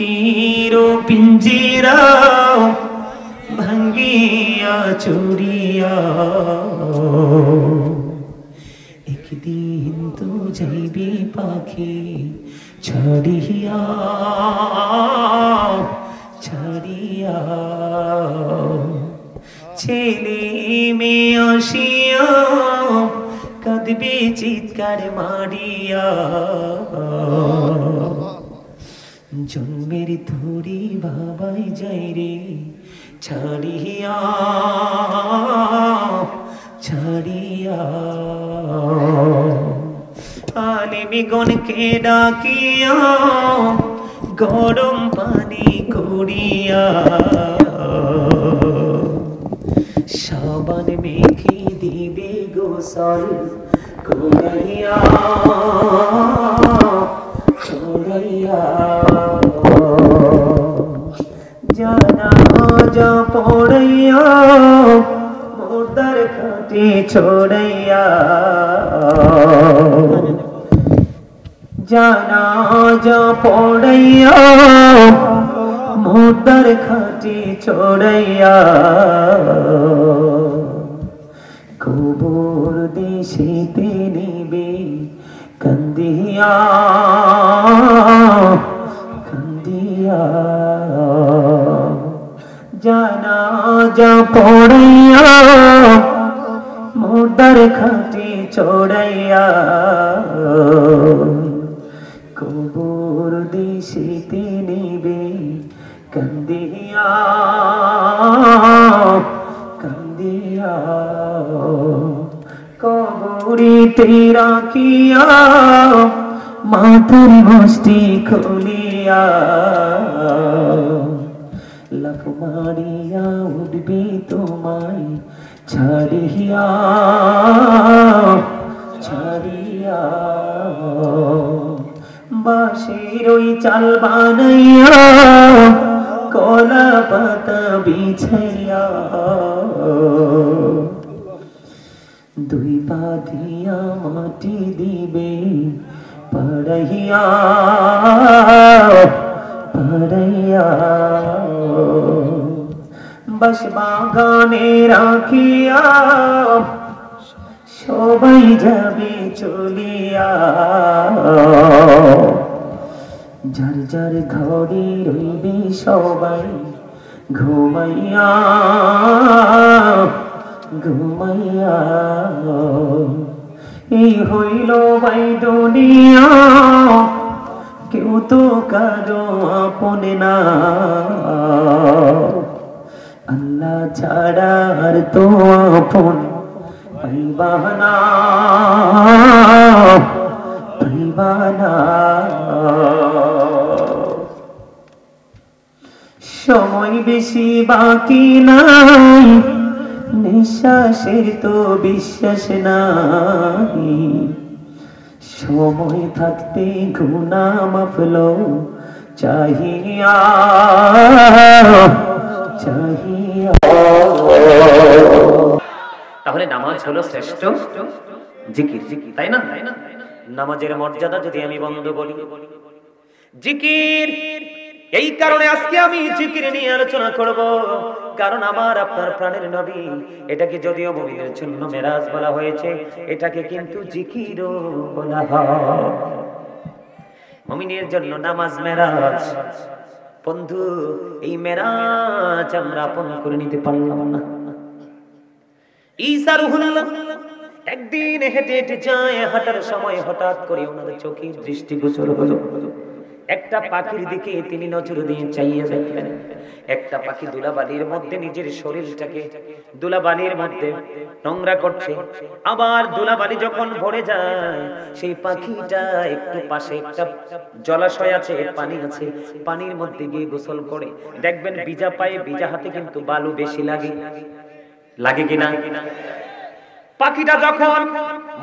মাটির পিঞ্জিরা ভাঙ্গিয়া চুরিয়া একদিন তো যাইবি পাখি ছাড়িয়া ছাড়িয়া ছেলে মেয়ে আসিয়া কাঁদবে চিৎকার মারিয়া জন্মের ধরি বাবাই যাই রে ছাড়িয়া ছাড়িয়া আলেমিগণকে ডাকিয়া গরম পানি করিয়া সাবান মেখে দিবে গোসল করাইয়া করাইয়া জানাজা পড়াইয়া মুর্দার খাটে ছড়াইয়া জানাজা পড়াইয়া মুর্দার খাটে ছড়াইয়া কবর দেশেতে নিবে কান্দিয়া কান্দিয়া জানাজা পড়াইয়া মুর্দার খাটে ছড়াইয়া কবর দেশেতে নিবে কান্দিয়া কান্দিয়া কবরিতে রাখিয়া মাথার গোষ্ঠী খুলিয়া লাফ মারিয়া উঠবি তোমায় ছাড়িয়া ছাড়িয়া বাঁশের ওই চাল বানাইয়া কলা পাতা বিছাইয়া দুই পা দিয়া মাটি দিবে পাড়াইয়া পাড়াইয়া বাস বাগানে রাখিয়া সবাই যাবে চলিয়া যার যার ঘরে রইবে সবাই ঘুমাইয়া ঘুমাইয়া এই হইল ভাই দুনিয়া কেউ তো কারো আপন না আল্লাহ ছাড়া আর তো আপন পাইবানা পাইবানা সময় বেশি বাকি নাই নিঃশ্বাসের তো বিশ্বাস নাই সময় থাকতে গুনাহ মাফল চাহিয়া চাহিয়া। তাহলে নামাজ হলো শ্রেষ্ঠ জিকির, তাই না? নামাজের মর্যাদা যদি আমি বন্ধ বলি, জিকির এই কারণে আজকে আমি জিকির নিয়ে আলোচনা করব, কারণ আমার আপনার প্রাণের নবী এটাকে যদিও মুমিনের জন্য মেরাজ বলা হয়েছে, এটাকে কিন্তু জিকিরও বলা হয়। মুমিনের জন্য নামাজ মেরাজ। বন্ধু, এই মেরাজ আমরা আপন করে নিতে পারলাম না। ঈসা রুহুল্লাহ একদিন হেঁটে হেঁটে যায়, হাঁটার সময় হঠাৎ করে ওনার চোখে দৃষ্টিগোচর হলো একটা পাখির দিকে। তিনি নজর দিয়ে চাইয়ে দেখলেন একটা পাখি ধুলাবালির মধ্যে নিজের শরীরটাকে ধুলাবালির মধ্যে নোংরা করছে। আবার ধুলাবালি যখন ভরে যায়, সেই পাখিটা একটু পাশে একটা জলাশয় আছে, পানি আছে, পানির মধ্যে গিয়ে গোসল করে। দেখবেন ভিজা পায়ে ভিজা হাতে কিন্তু বালু বেশি লাগে, লাগে কিনা? পাখিটা যখন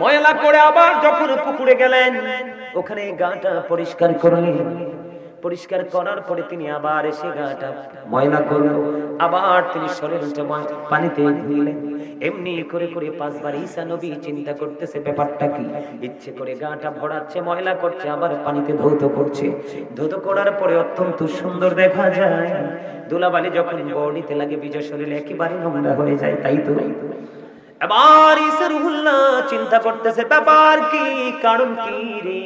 ময়লা করে আবার যখন পুকুরে গেলেন, ওখানে গাটা পরিষ্কার করলেন, পরিষ্কার করার পরে তিনি আবার এসে গাটা ময়লা করলো, আবার তিনি শরীরটা পানিতে ধুইলেন। এমনি করে করে 5 বার ঈসা নবী চিন্তা করতেছে ব্যাপারটা কি, ইচ্ছে করে গাটা ভরাচ্ছে, ময়লা করছে, আবার পানিতে ধৌত করছে। ধৌত করার পরে অত্যন্ত সুন্দর দেখা যায়, ধুলাবালি যখন বডিতে লাগে বিজয় শরীরে একেবারে নোংরা হয়ে যায়। তাই তো এবার ঈসা রুহুল্লাহ চিন্তা করতেছে ব্যাপার কি, কারণ কি রে,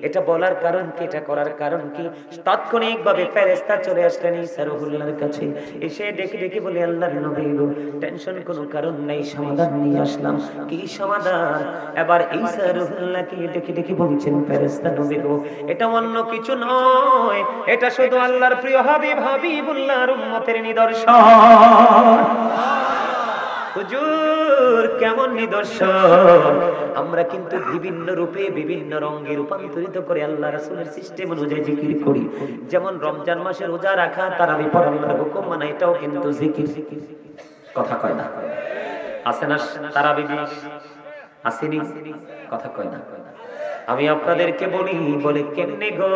এটা বলার কারণ কি, এটা করার কারণ কি। তাৎক্ষণিক ভাবে ফেরেশতা চলে আসলেন ঈসা রুহুল্লাহর কাছে, এসে ডেকে ডেকে বলে আল্লাহর নবী গো, টেনশন কোনো কারণ নাই, সমাধান নিয়ে আসলাম। কি সমাধান? এবার ঈসা রুহুল্লাহকে ডেকে ডেকে বলছেন ফেরেশতা নবী গো, এটা অন্য কিছু নয়, এটা শুধু আল্লাহর প্রিয় হাবিবুল্লাহর উম্মতের নিদর্শন। হুজুর কেমন নিদর্শন? আমরা কিন্তু বিভিন্ন রূপে বিভিন্ন রঙে রূপান্তরিত করে আল্লাহ রাসূলের সিস্টেম অনুযায়ী জিকির করি। যেমন রমজান মাসে রোজা রাখা, তারাবি পড়া আল্লাহর হুকুম মানা, এটাও কিন্তু জিকির। কথা কয় না? আছে না তারাবি? আসেনি? কথা কয় না? আমি আপনাদেরকে বলি, বলে কেমনে গো,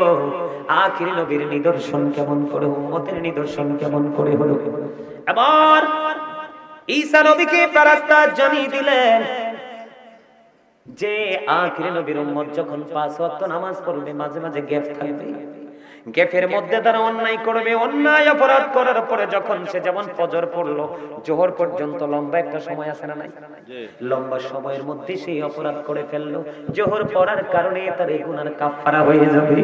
আখির নবীর নিদর্শন কেমন করে, উম্মতের নিদর্শন কেমন করে হলো। এবার ঈসা নবীকে রাস্তা জানিয়ে দিলেন যে আখির নবীর উম্মত যখন 5 ওয়াক্ত নামাজ পড়বে, মাঝে মাঝে গ্যাপ থাকবে, গ্যাপের মধ্যে তারা অন্যায় করবে, অন্যায় অপরাধ করার পরে যখন সে যেমন ফজর পড়লো, জোহর পর্যন্ত লম্বা একটা সময় আছে না নাই, লম্বা সময়ের মধ্যে সেই অপরাধ করে ফেললো, জোহর পড়ার কারণে তার গুনার কাফারা হয়ে যাবে।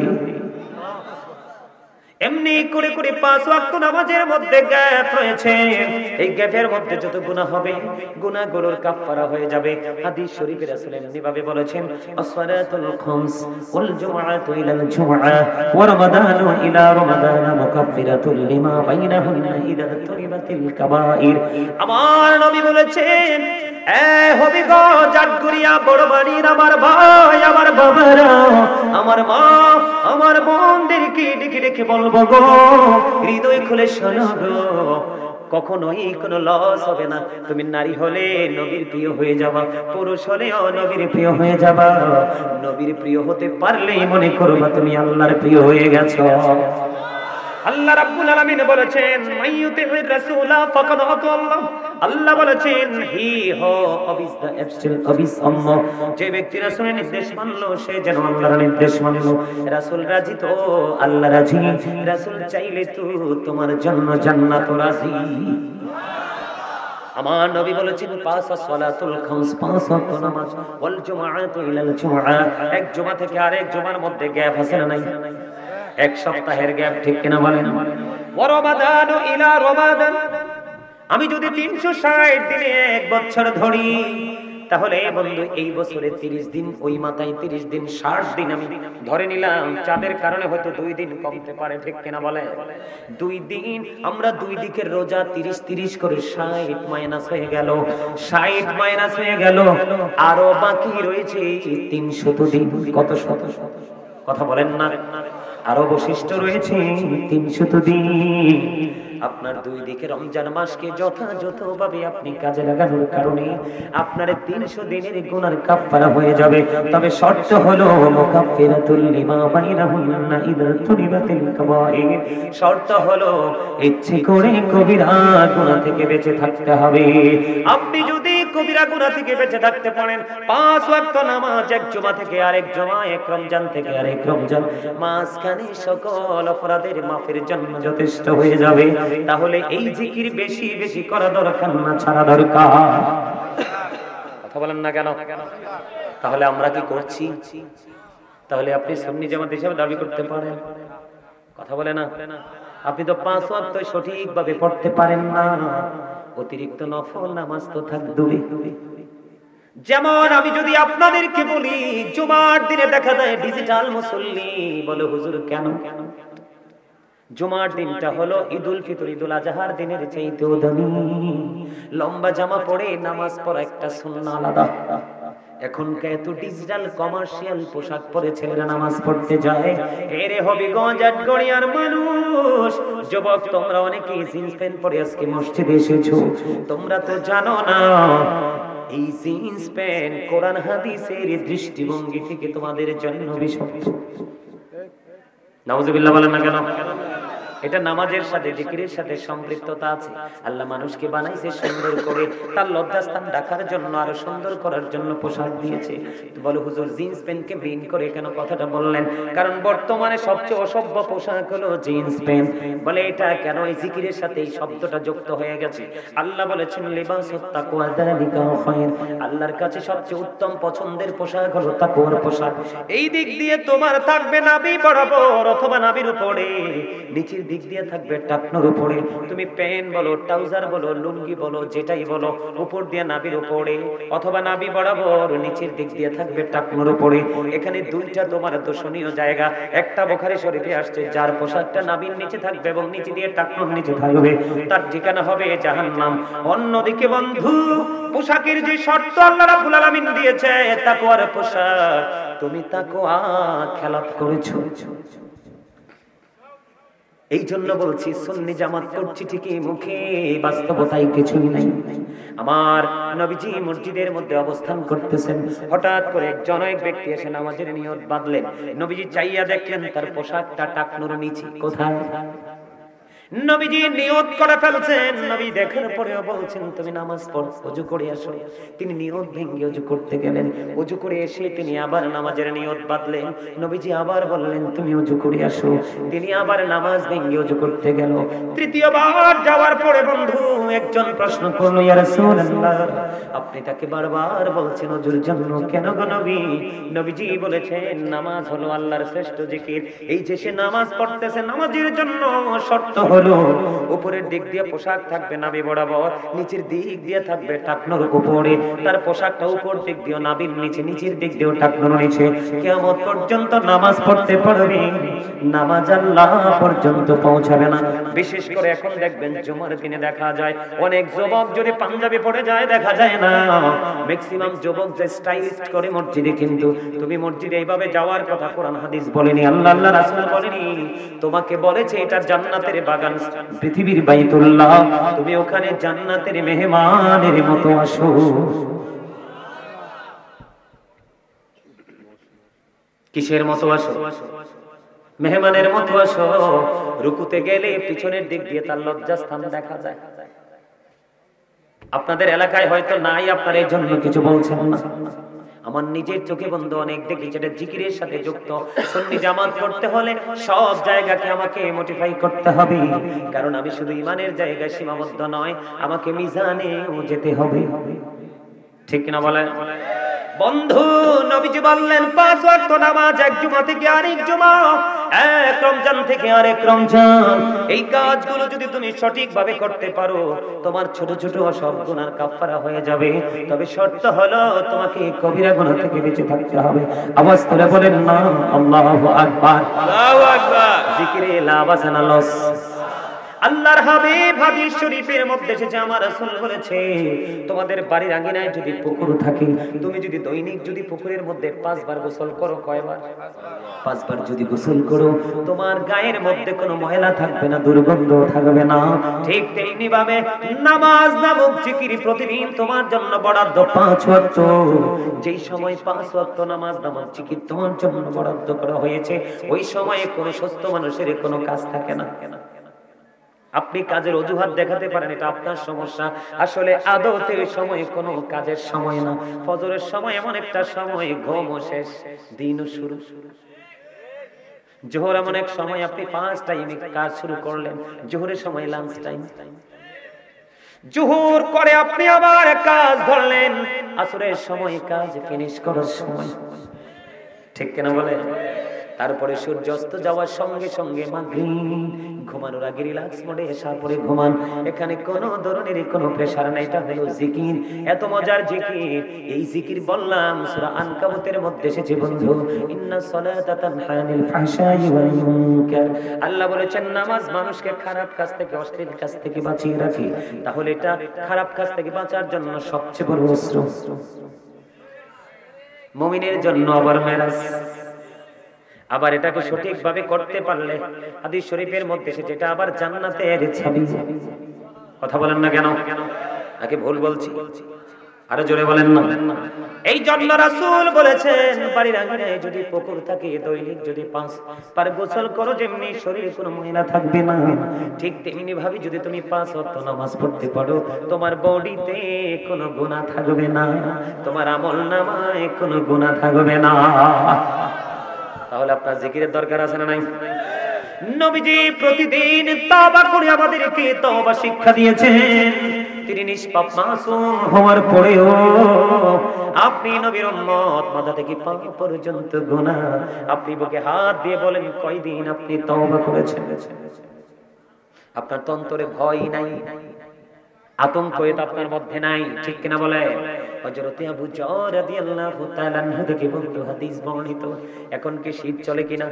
এমনি করে করে 5 ওয়াক্ত নামাজের মধ্যে গ্যাপ রয়েছে, এই গ্যাপের মধ্যে যত গুনাহ হবে, গুনাহগুলোর কাফারা হয়ে যাবে। হাদিস শরীফে রাসূল এমনি ভাবে বলেছেন, as-salatul khams wal jumu'atu ila al-jumu'ah wa ramadanu ila ramadan mukaffiratun lima bainahunna idha tunibatil kaba'ir। আমার নবী বলেছেন, এ হবিগো জাটগুড়িয়া বড় বাড়ির আমার ভাই, আমার বাবারা, আমার মা, আমার বোনদেরকে ডেকে ডেকে বলবো গো, হৃদয় খুলে শোনো গো, কখনোই কোনো লস হবে না। তুমি নারী হলে নবীর প্রিয় হয়ে যাবা, পুরুষ হলেও নবীর প্রিয় হয়ে যাবা। নবীর প্রিয় হতে পারলেই মনে করবা তুমি আল্লাহর প্রিয় হয়ে গেছো। আল্লাহ রাব্বুল আলামিন বলেছেন, মাইয়ুতির রাসূলা ফাকাদ আতাল্লাহ। আল্লাহ বলেছেন, হি হো অবিস দা অ্যাবসলিউট অবিস অম্ম, যে ব্যক্তি রাসূলের নির্দেশ মানলো সে যেন আল্লাহর নির্দেশ মানলো। রাসূল রাজি তো আল্লাহ রাজি, রাসূল চাইলে তো তোমার জন্য জান্নাত রাজি। আমার নবী বলেছেন, 5 সালাতুল খামস, 5 ওয়াক্ত নামাজ, ওয়াল জুমআতু ইলাল জুমআ, এক জুমা থেকে আরেক জুমার মধ্যে গ্যাপ আছে না নাই? এক সপ্তাহের গ্যাপ, ঠিক কিনা বলেন? ওয়া রমাদানু ইলা রমাদান, আমি যদি 360 দিনে এক বছর ধরি, তাহলে বন্ধু এই বছরে 30 দিন, ওই মাথায় 30 দিন, 60 দিন আমি ধরে নিলাম। চাঁদের কারণে হয়তো 2 দিন কমতে পারে, ঠিক কিনা বলে? 2 দিন আমরা 2 দিকের রোজা 30 করে 60 মাইনাস হয়ে গেল, 60 মাইনাস হয়ে গেল, আরো বাকি রয়েছে 300 দিন। কত শত? কথা বলেন না? আরো অবশিষ্ট রয়েছে 300 দিন। আপনার 2 দিকে রমজান মাসকে যথাযথভাবে আপনি কাজে লাগানোর কারণে আপনার 300 দিনের গুনার কাফারা হয়ে যাবে। তবে শর্ত হলো মুকাফফিরাতুল লিমা বাইনাহুন্না ইযা তুনিবাতিল কাবাইর। শর্ত হলো ইচ্ছে করে কবিরা গুনাহ থেকে বেঁচে থাকতে হবে। আপনি যদি কবিরা গুনাহ থেকে বেঁচে থাকতে পারেন, 5 ওয়াক্ত নামাজ, এক জুমা থেকে আরেক জুমা, এক রমজান থেকে আরেক রমজান, মাঝখানে সকল অপরাধের মাফের জন্য যথেষ্ট হয়ে যাবে। তাহলে এই জিকির বেশি বেশি করা দরকার না, ছাড়া দরকার। কথা বলেন না কেন? তাহলে আমরা কি করছি? তাহলে আপনি সুন্নি জামাত হিসেবে দাবি করতে পারেন? কথা বলে না? আপনি তো 5 ওয়াক্ত সঠিকভাবে পড়তে পারেন না, অতিরিক্ত নফল নামাজ তো থাক দূরে। যেমন আমি যদি আপনাদেরকে বলি, জুমার দিনে দেখা যায় ডিজিটাল মুসল্লি বলে, হুজুর কেন? জুমার দিনটা হলো ঈদুল ফিতর, ঈদুল আজহার দিনের চাইতেও দামি। লম্বা জামা পরে নামাজ পড়া একটা সুন্নাহ আলাদা। এখনকার এত ডিজিটাল কমার্শিয়াল পোশাক পরে ছেলেরা নামাজ পড়তে যায়। এরে হবিগঞ্জ আটগড়িয়ার মানুষ, যুবক তোমরা অনেকে জিন্স প্যান্ট পরে আজকে মসজিদে এসেছো, তোমরা তো জানো না এই জিন্স প্যান্ট কোরআন হাদিসের দৃষ্টিভঙ্গি থেকে তোমাদের জন্য বিষয়। নাউজুবিল্লাহ বলেন না কেন? এটা নামাজের সাথে জিকিরের সাথে সম্পৃক্ততা আছে। আল্লাহ মানুষকে বানাইছে সুন্দর করে, তার লজ্জাস্থান ঢাকার জন্য, আরো সুন্দর করার জন্য পোশাক দিয়েছে। তো বলো হুজুর জিন্স প্যান্টকে বিন করে কেন কথাটা বললেন? কারণ বর্তমানে সবচেয়ে অসভ্য পোশাক হলো জিন্স প্যান্ট। বলে এটা কেন? এই জিকিরের সাথে এই শব্দটা যুক্ত হয়ে গেছে। আল্লাহ বলেছেন লিবাসুত তাকওয়া যালিকা খায়র, আল্লাহর কাছে সবচেয়ে উত্তম পছন্দের পোশাক হলো তাকওয়ার পোশাক। এই দিক দিয়ে তোমার থাকবে নাভি বরাবর অথবা নাভির উপরে, নিচের দিক দিয়ে থাকবে টাকনোর উপরে। তুমি প্যান্ট বলো, ট্রাউজার বলো, লুঙ্গি বলো, যেটাই বলো, উপর দিয়ে নাভির উপরে অথবা নাভি বরাবর, নিচের দিক দিয়ে থাকবে টাকনোর উপরে। এখানে দুইটা তোমার দর্শনীয় জায়গা। একটা বুখারী শরীফে আসছে, যার পোশাকটা নাভির নিচে থাকবে এবং নিচে দিয়ে টাকনোর নিচে থাকবে, তার ঠিকানা হবে জাহান্নাম। অন্যদিকে বন্ধু, পোশাকের যে শর্ত আল্লাহ রাব্বুল আলামিন দিয়েছে, তাকওয়ার পোশাক, তুমি তাকওয়া খেলাপ করেছো। এই জন্য বলছি সুন্নি জামাত করছি ঠিকই, মুখে বাস্তবতায় কিছুই নাই। আমার নবীজি মসজিদের মধ্যে অবস্থান করতেছেন, হঠাৎ করে একজন এক ব্যক্তি এসে নামাজের নিয়ত বাঁধলেন। নবীজি চাইয়া দেখলেন তার পোশাকটা টাকনোর নিচে। কোথায়? নবীজি নিয়ত করে ফেলছেন। নবী দেখার পরেও বলছেন তুমি নামাজ পড়ো, ওযু করে আসো। তিনি নিয়ত ভেঙে ওযু করতে গেলেন। ওযু করে এসে তিনি আবার নামাজের নিয়ত বাঁধলেন। নবীজি আবার বললেন তুমি ওযু করে আসো। তিনি আবার নামাজ ভেঙে ওযু করতে গেল। তৃতীয়বার যাওয়ার পরে বন্ধু একজন প্রশ্ন করলো, ইয়া রাসূলুল্লাহ, আপনি তাকে বারবার বলছেন ওযুর জন্য, কেন গো নবী? নবীজি বলেছেন নামাজ হলো আল্লাহর শ্রেষ্ঠ জিকির। এই যে সে নামাজ পড়তেছে, নামাজের জন্য শর্ত হলো উপরের দিক দিয়ে পোশাক থাকবে নাভি বরাবর, নিচের দিক দিয়ে থাকবে টাকনোর উপরে। তার পোশাকটা উপর দিক দিয়ে নাভির নিচে, নিচের দিক দিয়ে টাকনোর নিচে। কিয়ামত পর্যন্ত নামাজ পড়তে পারবে, নামাজ আল্লাহ পর্যন্ত পৌঁছাবে না। বিশেষ করে এখন দেখবেন জুমার দিনে দেখা যায় অনেক যুবক যদি পাঞ্জাবি পরে যায় দেখা যায় না। ম্যাক্সিমাম যুবক যে স্টাইলিস্ট করে মসজিদে, কিন্তু তুমি মসজিদে এইভাবে যাওয়ার কথা কোরআন হাদিস বলেনি, আল্লাহ রাসূল বলেনি। তোমাকে বলেছে এটা জান্নাতের বাগান, পৃথিবীর বাইতুল্লাহ, তুমি ওখানে জান্নাতের মেহমানের মতো আসো। কিসের মতো আসো? মেহমানের মতো আসো। রুকুতে গেলে পিছনের দিক দিয়ে তার লজ্জাস্থান দেখা যায়। আপনাদের এলাকায় হয়তো নাই, আপনার এই জন্য কিছু বলছেন না। আমার নিজের চোখে বন্ধু অনেক দেখি যেটা জিকিরের সাথে যুক্ত। সুন্নি জামাত করতে হলে সব জায়গাকে আমাকে মোটিফাই করতে হবে, কারণ আমি শুধু ইমানের জায়গায় সীমাবদ্ধ নয়, আমাকে মিজানেও যেতে হবে। ঠিক না বলেন? বন্ধু নবীজি বললেন 5 ওয়াক্ত নামাজ, এক জুমা থেকে আরেক জুমা, এক রমজান থেকে আরেক রমজান। এই কাজগুলো যদি তুমি সঠিকভাবে করতে পারো, তোমার ছোট ছোট সব গুনার কাফারা হয়ে যাবে। তবে শর্ত হলো তোমাকে কবিরা গুনাহ থেকে বেঁচে থাকতে হবে। আওয়াজ করে বলেন না আল্লাহু আকবার। আল্লাহু আকবার। জিকিরে লাভ আছে না লস? আল্লাহর হাবিব হাদিস শরীফের মধ্যে এসেছে, আমার রাসূল বলেছে তোমাদের বাড়ির আঙ্গিনায় যদি পুকুর থাকে, তুমি যদি দৈনিক যদি পুকুরের মধ্যে 5 বার গোসল করো, কয়বার? 5 বার যদি গোসল করো, তোমার গায়ের মধ্যে কোনো ময়লা থাকবে না, দুর্গন্ধ থাকবে না। ঠিক তেমনি ভাবে নামাজ নামক জিকির প্রতিদিন তোমার জন্য বরাদ্দ 5 ওয়াক্ত। যেই সময় 5 ওয়াক্ত নামাজ নামক জিকির তোমার জন্য বরাদ্দ করা হয়েছে, ওই সময়ে কোনো সুস্থ মানুষের কোনো কাজ থাকে না। আপনি কাজের অজুহাত দেখাতে পারেন, এটা আপনার সমস্যা। আসলে আদতের সময় কোনো কাজের সময় না। ফজরের সময় এমন একটা সময়, ঘুমও শেষ, দিনও শুরু। জোহর এমন এক সময়, আপনি 5 টাইমে কাজ শুরু করলেন, জোহরের সময় লাঞ্চ টাইম। জোহর করে আপনি আবার কাজ ধরলেন, আসরের সময় কাজ ফিনিশ করার সময়। ঠিক কিনা বলেন? তারপরে সূর্য অস্ত যাওয়ার সঙ্গে সঙ্গে মাগরিব, ঘুমানোর আগে রিল্যাক্স মোডে এসার পরে ঘুমান। এখানে কোনো ধরনের কোনো প্রেসার নাই। এটা হলো জিকির, এত মজার জিকির। এই জিকির বললাম সূরা আনকাবুতের মধ্যে এসেছে বন্ধু, ইন্নাস সালাতা তানহা আনিল ফাহশাই ওয়াল মুনকার। আল্লাহ বলেছেন নামাজ মানুষকে খারাপ কাজ থেকে, অশ্লীল কাজ থেকে বাঁচিয়ে রাখে। তাহলে এটা খারাপ কাজ থেকে বাঁচার জন্য সবচেয়ে বড় অস্ত্র। মুমিনের জন্য আবার মেরাজ। আবার এটাকে সঠিকভাবে করতে পারলে হাদিস শরীফের মধ্যে এসেছে এটা আবার জান্নাতের চাবি। কথা বলেন না কেন? নাকি ভুল বলছি? আরো জোরে বলেন না। এই জন্য রাসূল বলেছেন বাড়ির আঙিনায় যদি পুকুর থাকে দৈনিক যদি 5 বার গোসল করো, যেমনি শরীরে কোনো ময়লা থাকবে না, ঠিক তেমনি ভাবে যদি তুমি 5 ওয়াক্ত নামাজ পড়তে পারো, তোমার বডিতে কোনো গুনাহ থাকবে না, তোমার আমলনামায় কোনো গুনাহ থাকবে না। তাহলে আপনার জিকিরের দরকার আছে না নাই? নবীজি প্রতিদিন তওবা করে আমাদেরকে তওবা শিক্ষা দিয়েছেন। তিনি নিষ্পাপ মাসুম হওয়ার পরেও আপনি নবীর উম্মত, মাথা থেকে পা পর্যন্ত গুনাহ। আপনি বুকে হাত দিয়ে বলেন কয়দিন আপনি তওবা করেছেন? আপনার তো অন্তরে ভয় নাই, আতঙ্ক এটা আপনার মধ্যে নাই, ঠিক কিনা বলে? হযরত আবু যর রাদিয়াল্লাহু তাআলা আনহু থেকে বর্ণিত হাদিস বর্ণিত। এখন কি শীত চলে কিনা?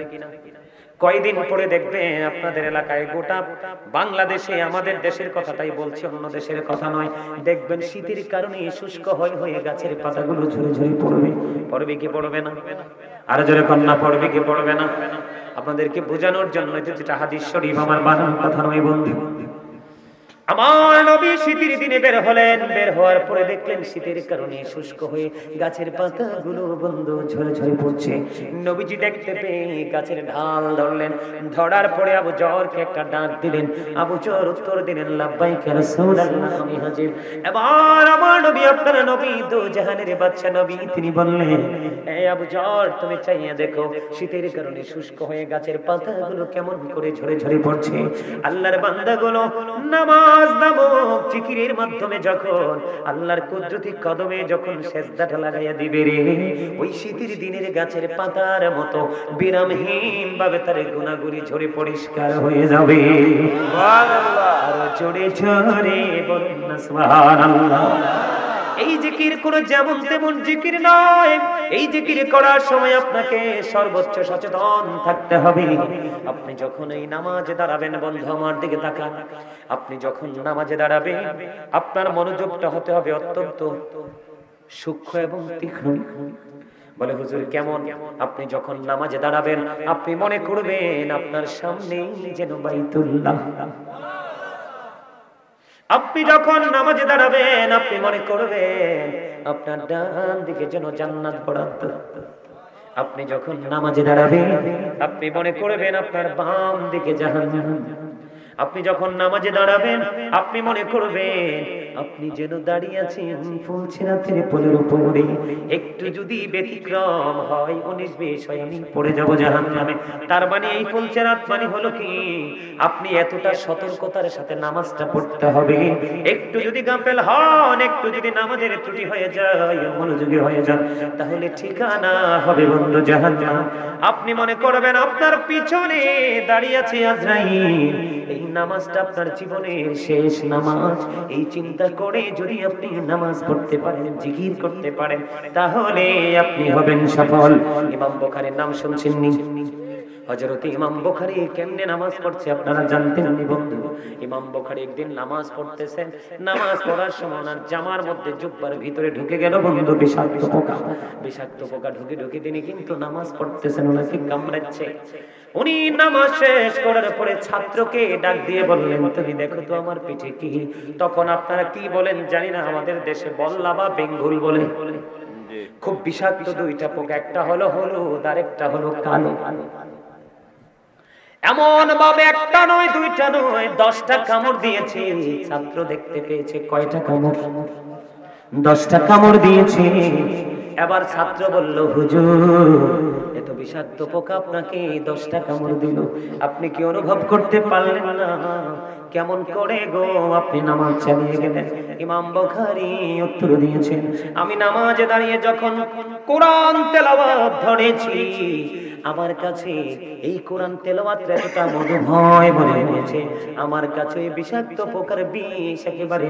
কয়দিন পরে দেখবেন আপনাদের এলাকায়, গোটা বাংলাদেশে, আমাদের দেশের কথাটাই বলছি, অন্য দেশের কথা নয়, দেখবেন শীতের কারণে শুষ্ক হয়ে হয়ে গাছের পাতাগুলো ঝরে ঝরে পড়বে। পড়বে কি পড়বে না? আর জোরে কন্যা পড়বে কি পড়বে না? আপনাদেরকে বোঝানোর জন্য যেটা হাদিস শরীফ, আমার বানানোর কথা নয় বন্ধু। আমার নবী শীতের দিনে বের হলেন, বের হওয়ার পরে দেখলেন শীতের কারণে শুষ্ক হয়ে গাছের পাতাগুলো বন্ধু ঝরে ঝরে পড়ছে। নবীজি দেখতে পেয়ে গাছের ঢাল ধরলেন, ধরার পরে আবু যরকে একটা ডাক দিলেন। আবু যর উত্তর দিলেন লাব্বাইকা রাসূলুল্লাহ, আমি হাজির। এবার আমার নবী, আপনার নবী, দো জাহানের বাদশা নবী, তিনি বললেন এই আবু যর, তুমি চাইয়া দেখো শীতের কারণে শুষ্ক হয়ে গাছের পাতাগুলো কেমন করে ঝরে ঝরে পড়ছে। আল্লাহর বান্দাগুলো নামাজ নামক জিকিরের মাধ্যমে যখন আল্লাহর কুদরতি কদমে যখন সেজদাটা লাগাইয়া দিবে রে, ওই শীতের দিনের গাছের পাতার মতো বিরামহীন ভাবে তার গুনাহগুলি ঝরে পরিষ্কার হয়ে যাবে। সুবহানাল্লাহ। আর জোরে জোরে বলুন না সুবহানাল্লাহ। এই জিকির কোন যেমন তেমন জিকির নয়। এই জিকির করার সময় আপনাকে সর্বোচ্চ সচেতন থাকতে হবে। আপনি যখন এই নামাজে দাঁড়াবেন, বন্ধু আমার দিকে তাকান, আপনি যখন নামাজে দাঁড়াবেন আপনার মনোযোগটা হতে হবে অত্যন্ত সূক্ষ্ম এবং তীক্ষ্ণ। বলে হুজুর কেমন? আপনি যখন নামাজে দাঁড়াবেন আপনি মনে করবেন আপনার সামনেই যেন বাইতুল্লাহ। আপনি যখন নামাজে দাঁড়াবেন আপনি মনে করবেন আপনার ডান দিকে যেন জান্নাত বরাদ্দ। আপনি যখন নামাজে দাঁড়াবেন আপনি মনে করবেন আপনার বাম দিকে জাহান্নাম। আপনি যখন নামাজে দাঁড়াবেন আপনি মনে করবেন আপনি যেন দাঁড়িয়ে আছেন ফুলছেরাতের পোলের উপরে। একটু যদি ব্যতিক্রম হয়, 19-20 হয়, আমি পড়ে যাব জাহান্নামে। তার মানে এই ফুলছেরাত মানে হলো কি, আপনি এতটা সতর্কতার সাথে নামাজটা পড়তে হবে। একটু যদি গাফেল হন, একটু যদি নামাজের ত্রুটি হয়ে যায়, মনোযোগী হয়ে যান, তাহলে ঠিকানা হবে বন্ধু জাহান্নাম। আপনি মনে করবেন আপনার পিছনে দাঁড়িয়ে আছে আজরাইল। এই নামাজটা আপনার জীবনের শেষ নামাজ। এই চিন্তা করে যদি আপনি নামাজ পড়তে পারেন, জিকির করতে পারেন, তাহলে আপনি হবেন সফল। ইমাম বুখারীর নাম শুনছেন নি? হযরত ইমাম বুখারী কেমনে নামাজ পড়ছে আপনারা জানতেন নি বন্ধু? ইমাম বুখারী একদিন নামাজ পড়তেছেন, নামাজ পড়ার সময় ওনার জামার মধ্যে জুব্বার ভিতরে ঢুকে গেল বন্ধু বিষাক্ত পোকা। বিষাক্ত পোকা ঢুকে ঢুকে তিনি কিন্তু নামাজ পড়তেছেন, ওনাকে কামড়াচ্ছে। উনি নামাজ শেষ করার পরে ছাত্রকে ডাক দিয়ে বললেন তুমি দেখো তো আমার পিঠে কি। তখন আপনারা কি বলেন জানি না, আমাদের দেশে বল্লা বা বেঙ্গুল বলে। খুব বিষাক্ত দুইটা পোকা, একটা হলো হলুদ আর একটা হলো কালো। এমন ভাবে একটা নয়, দুইটা নয়, 10টা কামড় দিয়েছে। ছাত্র দেখতে পেয়েছে কয়টা কামড়? 10টা কামড় দিয়েছে। এবার ছাত্র বলল হুজুর এত বিষাক্ত পোকা আপনাকে 10টা কামড় দিল, আপনি কি অনুভব করতে পারলেন না? কেমন করে গো আপনি নামাজ চালিয়ে গেলেন? ইমাম বুখারী উত্তর দিয়েছেন আমি নামাজে দাঁড়িয়ে যখন কোরআন তেলাওয়াত ধরেছি, আমার কাছে এই কোরআন তেলাওয়াতটা এতটা মধুময় মনে হয়েছে, আমার কাছে এই বিষাক্ত পোকার বিষ একেবারে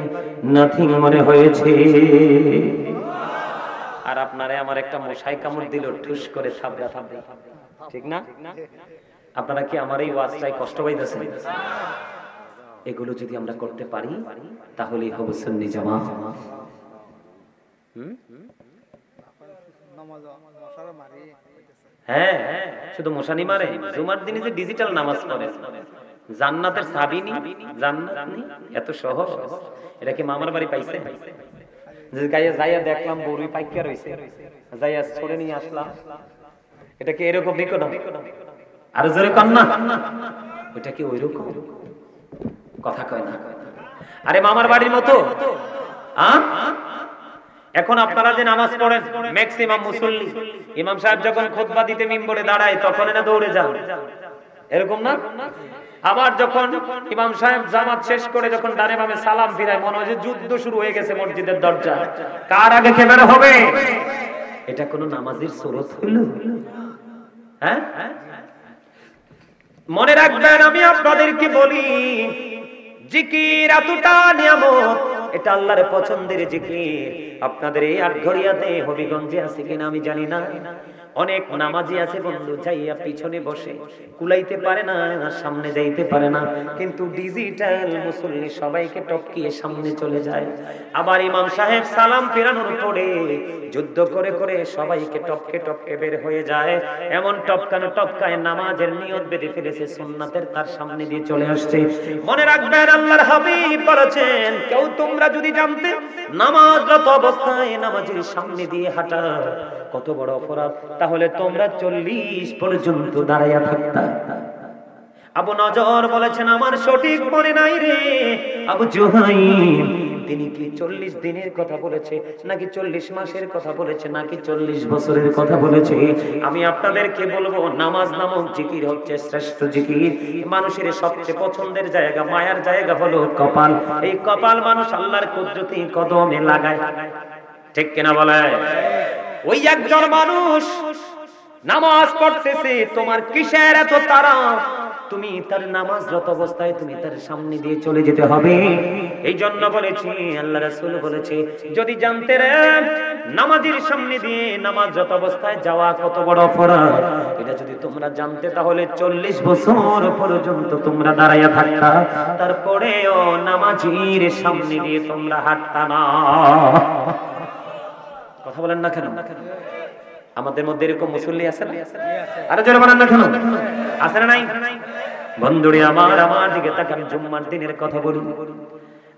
নাথিং মনে হয়েছে। আর আপনারে আমার একটা মশাই কামড় দিল ঠুস করে থাবড়া থাবড়া, ঠিক না? আপনারা কি আমার এই ওয়াজটায় কষ্ট পাইতেছেন? এগুলো যদি আমরা করতে পারি তাহলেই হবে সুন্নি জামাত। হ্যাঁ, শুধু মশানি মারে, জুমার দিনে যে ডিজিটাল নামাজ পড়ে, জান্নাতের চাবি নি, জান্নাত নি, এত সহজ। এটা কি মামার বাড়ি পাইছে? যে গায়ে যাইয়া দেখলাম বড়ই পাইকা রইছে, যাইয়া ছড়ে নিয়ে আসলাম। এটা কি এরকম নিকট? আর জোরে কর না, ওইটা কি ওইরকম? কথা কয় না। আরে মামার বাড়ির মতো। এখন আপনারা যে নামাজ পড়েন ম্যাক্সিমাম মুসল্লি, ইমাম সাহেব যখন খুতবা দিতে মিম্বরে দাঁড়ায় তখন না দৌড়ে যান, এরকম না? আবার যখন ইমাম সাহেব জামাত শেষ করে যখন ডানে বামে সালাম ফিরায়, মনে হয় যে যুদ্ধ শুরু হয়ে গেছে মসজিদের দরজা, কার আগে কে বের হবে? এটা কোন নামাজের সুরত হইল? হ্যাঁ, মনে রাখবেন আমি আপনাদেরকে বলি, জিকির এতটা নিয়ামত, এটা আল্লাহর পছন্দের জিকির। আপনাদের এই আটঘরিয়াতে হবিগঞ্জে আছে কিনা আমি জানি না, অনেক নামাজি আছে বন্ধু, যাইয়া পিছনে বসে, কুলাইতে পারে না, সামনে যাইতে পারে না, কিন্তু ডিজিটাল মুসল্লি সবাইকে টপকিয়ে সামনে চলে যায়। আবার ইমাম সাহেব সালাম ফেরানোর পরে যুদ্ধ করে করে সবাইকে টপকে টপকে বের হয়ে যায়। এমন টপকানো টপকায় নামাজের নিয়ত বেঁধে ফেলেছে, সুন্নাতের তার সামনে দিয়ে চলে আসছে। মনে রাখবেন আল্লাহর হাবিব বলেছেন, কেউ তোমরা যদি জানতে নামাজরত অবস্থায় নামাজের সামনে দিয়ে হাঁটা কত বড় অপরাধ, তাহলে তোমরা 40 পর্যন্ত দাঁড়াইয়া থাকতা। আবু নজর বলেছেন, আমার সঠিক মনে নাই রে আবু জুহাইম, তিনি কি 40 দিনের কথা বলেছে নাকি 40 মাসের কথা বলেছে নাকি 40 বছরের কথা বলেছে? আমি আপনাদেরকে বলবো, নামাজ নামক জিকির হচ্ছে শ্রেষ্ঠ জিকির। মানুষের সবচেয়ে পছন্দের জায়গা, মায়ার জায়গা হলো কপাল। এই কপাল মানুষ আল্লাহর কুদরতি কদমে লাগায়, ঠিক কিনা বলে? ওই একজন মানুষ নামাজ পড়তেছে, তোমার কিসের এত তাড়া? তুমি তার নামাজরত অবস্থায় তুমি তার সামনে দিয়ে চলে যেতে হবে। এই জন্য বলেছি, আল্লাহ রাসূল বলেছে, যদি জানতে রে নামাজের সামনে দিয়ে নামাজরত অবস্থায় যাওয়া কত বড় অপরাধ, এটা যদি তোমরা জানতে, তাহলে 40 বছর পর্যন্ত তোমরা দাঁড়াইয়া থাকতা, তারপরেও নামাজের সামনে দিয়ে তোমরা হাঁটতা না। কথা বলেন না কেন? আমাদের মধ্যে এরকম মুসল্লি আছে না? আরে জোরে বলেন না কেন? আছে না নাই? বন্ধুরে আমার, আমার দিকে তাকান, জুম্মার দিনের কথা বলুন।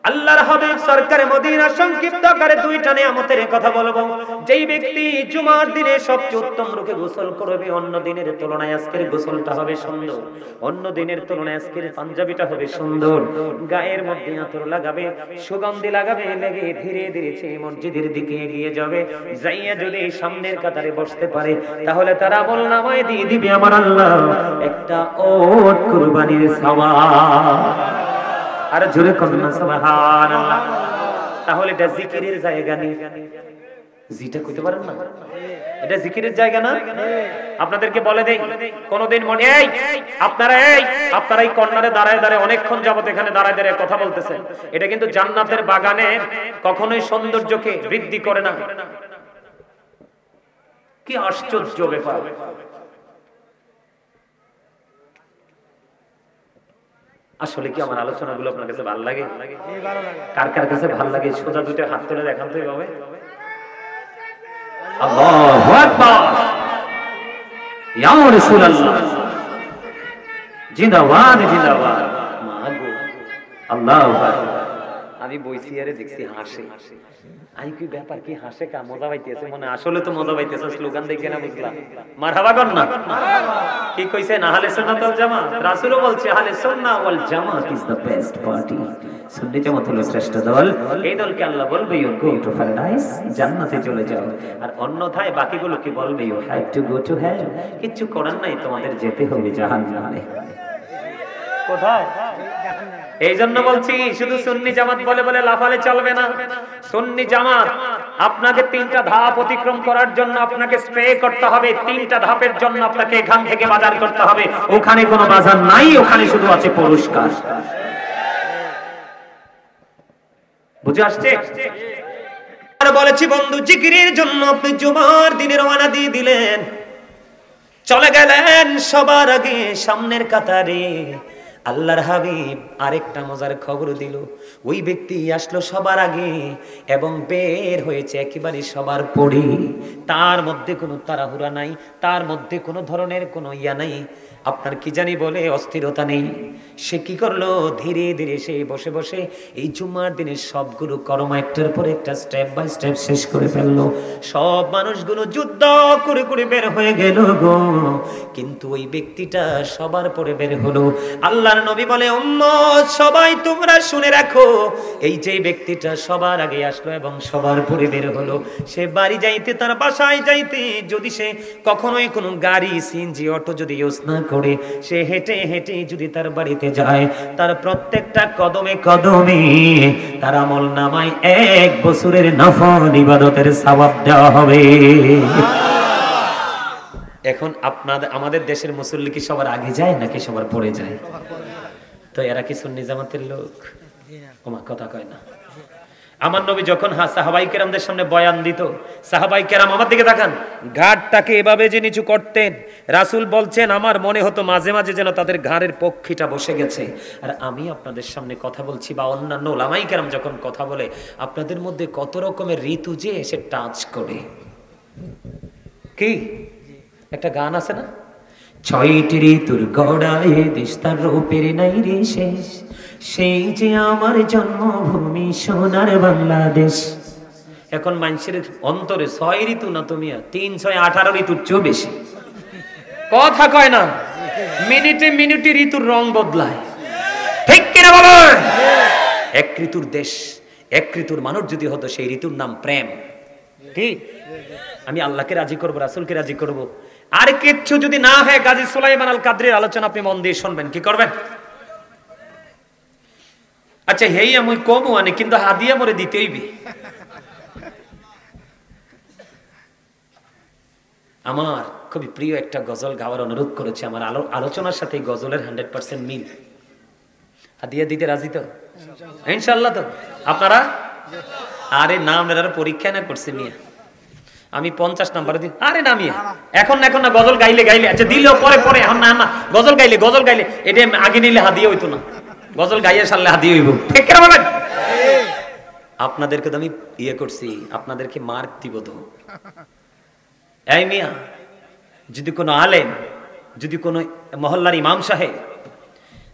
আল্লাহর হাবিব সরকারে মদিনা সংক্ষিপ্ত আকারে দুইটা নিয়ামতের কথা বলবো। যেই ব্যক্তি জুমার দিনে সবচেয়ে উত্তম রূপে গোসল করবে, অন্য দিনের তুলনায় আজকের গোসলটা হবে সুন্দর, অন্য দিনের তুলনায় আজকের পাঞ্জাবিটা হবে সুন্দর, গায়ের মধ্যে আতর লাগাবে, সুগন্ধি লাগাবে, লেগে ধীরে ধীরে সেই মসজিদের দিকে এগিয়ে যাবে। যাইয়া যদি সামনের কাতারে বসতে পারে, তাহলে তার আমল নামায় দিয়ে দিবে আমার আল্লাহ একটা ওট কুরবানির সওয়াব। আর জোরে কন্যা সুবহানাল্লাহ। তাহলে এটা জিকিরের জায়গা নেই, জিটা কইতে পারেন না, এটা জিকিরের জায়গা না? আপনাদেরকে বলে দেই, কোনদিন মনে আপনারা এই কর্নারে দাঁড়ায় দাঁড়ায় অনেকক্ষণ যাবত এখানে দাঁড়ায় দাঁড়ায় কথা বলতেছেন, এটা কিন্তু জান্নাতের বাগানের কখনোই সৌন্দর্যকে বৃদ্ধি করে না। কি আশ্চর্য ব্যাপার! আসলে কি আমার আলোচনাগুলো আপনার কাছে ভালো লাগে? কার কার কাছে ভালো লাগে সোজা দুটো হাত তুলে দেখান তো এইভাবে। আল্লাহু আকবার, ইয়া রাসূলুল্লাহ, জিন্দাবাদ জিন্দাবাদ। মাগো আল্লাহু আকবার। আমি বইছি আরে দেখছি হাসে, আই কি ব্যাপার, কি হাসে, কা মজা পাইতেছে মনে? আসলে তো মজা পাইতেছে, স্লোগান দেখে না বুঝলাম। মারহাবা কর না, কি কইছেন? আহলে সুন্নাত ওয়াল জামাত। রাসূলও বলছে আহলে সুন্নাহ ওয়াল জামাত ইজ দ্য বেস্ট পার্টি। সুন্নি জামাত হলো শ্রেষ্ঠ দল। এই দলকে আল্লাহ বলবে ইউ গো টু প্যারাডাইস, জান্নাতে চলে যাও। আর অন্যথায় বাকিগুলো কি বলবে? You have to go to hell, কিছু করার নাই, তোমাদের যেতে হবে জাহান্নামে। কোথায়? এই জন্য বলছি, শুধু সুন্নি জামাত বলে বলে লাফালে চলবে না। সুন্নি জামাত আপনাকে 3টা ধাপ অতিক্রম করার জন্য আপনাকে স্প্রে করতে হবে। 3টা ধাপের জন্য আপনাকে এখান থেকে বাজার করতে হবে। ওখানে কোনো বাজার নাই, ওখানে শুধু আছে পুরস্কার। বুঝে আসছে? আর বলেছি বন্ধু, জিকিরের জন্য আপনি জুমার দিনে রওনা দিয়ে দিলেন, চলে গেলেন সবার আগে সামনের কাতারে। আল্লাহর হাবিব আরেকটা মজার খবর দিল, ওই ব্যক্তি আসলো সবার আগে এবং বের হয়েছে একেবারে সবার পরে। তার মধ্যে কোনো তাড়াহুড়া নাই, তার মধ্যে কোনো ধরনের কোনো ইয়া নাই, আপনার কি জানি বলে অস্থিরতা নেই। সে কি করলো, ধীরে ধীরে সে বসে বসে এই জুম্মার দিনের সবগুলো কর্ম একটার পর একটা স্টেপ বাই স্টেপ শেষ করে ফেললো। সব মানুষগুলো যুদ্ধ করে করে বের হয়ে গেল গো, কিন্তু ওই ব্যক্তিটা সবার পরে বের হলো। আল্লাহর নবী বলে, উম্মত সবাই তোমরা শুনে রাখো, এই যে ব্যক্তিটা সবার আগে আসলো এবং সবার পরে বের হলো, সে বাড়ি যাইতে, তার বাসায় যাইতে যদি সে কখনোই কোনো গাড়ি সিএনজি অটো যদি ইউজ না করে, সে হেঁটে হেঁটে যদি তার বাড়িতে যায়, তার প্রত্যেকটা কদমে কদমে তার আমল নামায় 1 বছরের নফল ইবাদতের সওয়াব দেওয়া হবে। এখন আমাদের দেশের মুসল্লি কি সবার আগে যায় নাকি সবার পরে যায়? তো এরা কি সুন্নি জামাতের লোক? ওমা কথা কয় না। আমার নবী যখন সাহাবাই কেরামদের সামনে বয়ান দিত, সাহাবাই কেরাম আমার দিকে তাকান, ঘাড়টাকে এভাবে যে নিচু করতেন, রাসূল বলছেন আমার মনে হতো মাঝে মাঝে যেন তাদের ঘাড়ের পক্ষিটা বসে গেছে। আর আমি আপনাদের সামনে কথা বলছি বা অন্যান্য ওলামাই কেরাম যখন কথা বলে, আপনাদের মধ্যে কত রকমের ঋতু যে এসে টাচ করে। কি একটা গান আছে না, 6টি ঋতুর গড়ায় দেশ তার রূপের নাই রে শেষ, সেই যে আমার জন্মভূমি সোনার বাংলাদেশ। এখন মানুষের অন্তরে 6 ঋতু না তুমি 3, 6, 18 ঋতুর চেয়েও বেশি। কথা কয় না, মিনিটে মিনিটে ঋতুর রং বদলায়, ঠিক কিনা বলেন? এক ঋতুর দেশ, এক ঋতুর মানুষ যদি হতো, সেই ঋতুর নাম প্রেম। কি আমি আল্লাহকে রাজি করবো, রাসূলকে রাজি করবো, আর কিচ্ছু যদি না হয়, গাজী সুলাইমান আল কাদরির আলোচনা আপনি মন দিয়ে শুনবেন, কি করবেন? আচ্ছা হেই আমি কমও আনি, কিন্তু হাদিয়া মরে দিতে হইবে। আমার খুবই প্রিয় একটা গজল গাওয়ার অনুরোধ করেছে, আমার আলোচনার সাথে গজলের 100% মিল। হাদিয়া দিতে রাজি তো ইনশাআল্লাহ? তো আপনারা? আরে না, আমরা পরীক্ষা না করছে মিয়া, আমি 50 নাম্বার দিই। আরে না মিয়া, এখন না, গজল গাইলে আচ্ছা দিলেও পরে পরে, এখন না, গজল গাইলে এটা আগে নিলে হাদিয়া হইতো না, গজল গাইয়ে সারলে হাদিয়া হইব, ঠিক কেন বলেন? আপনাদেরকে তো আমি করছি, আপনাদেরকে মার্ক দিব তো। এই মিয়া, যদি কোনো আলেম, যদি কোনো মহল্লার ইমাম সাহেব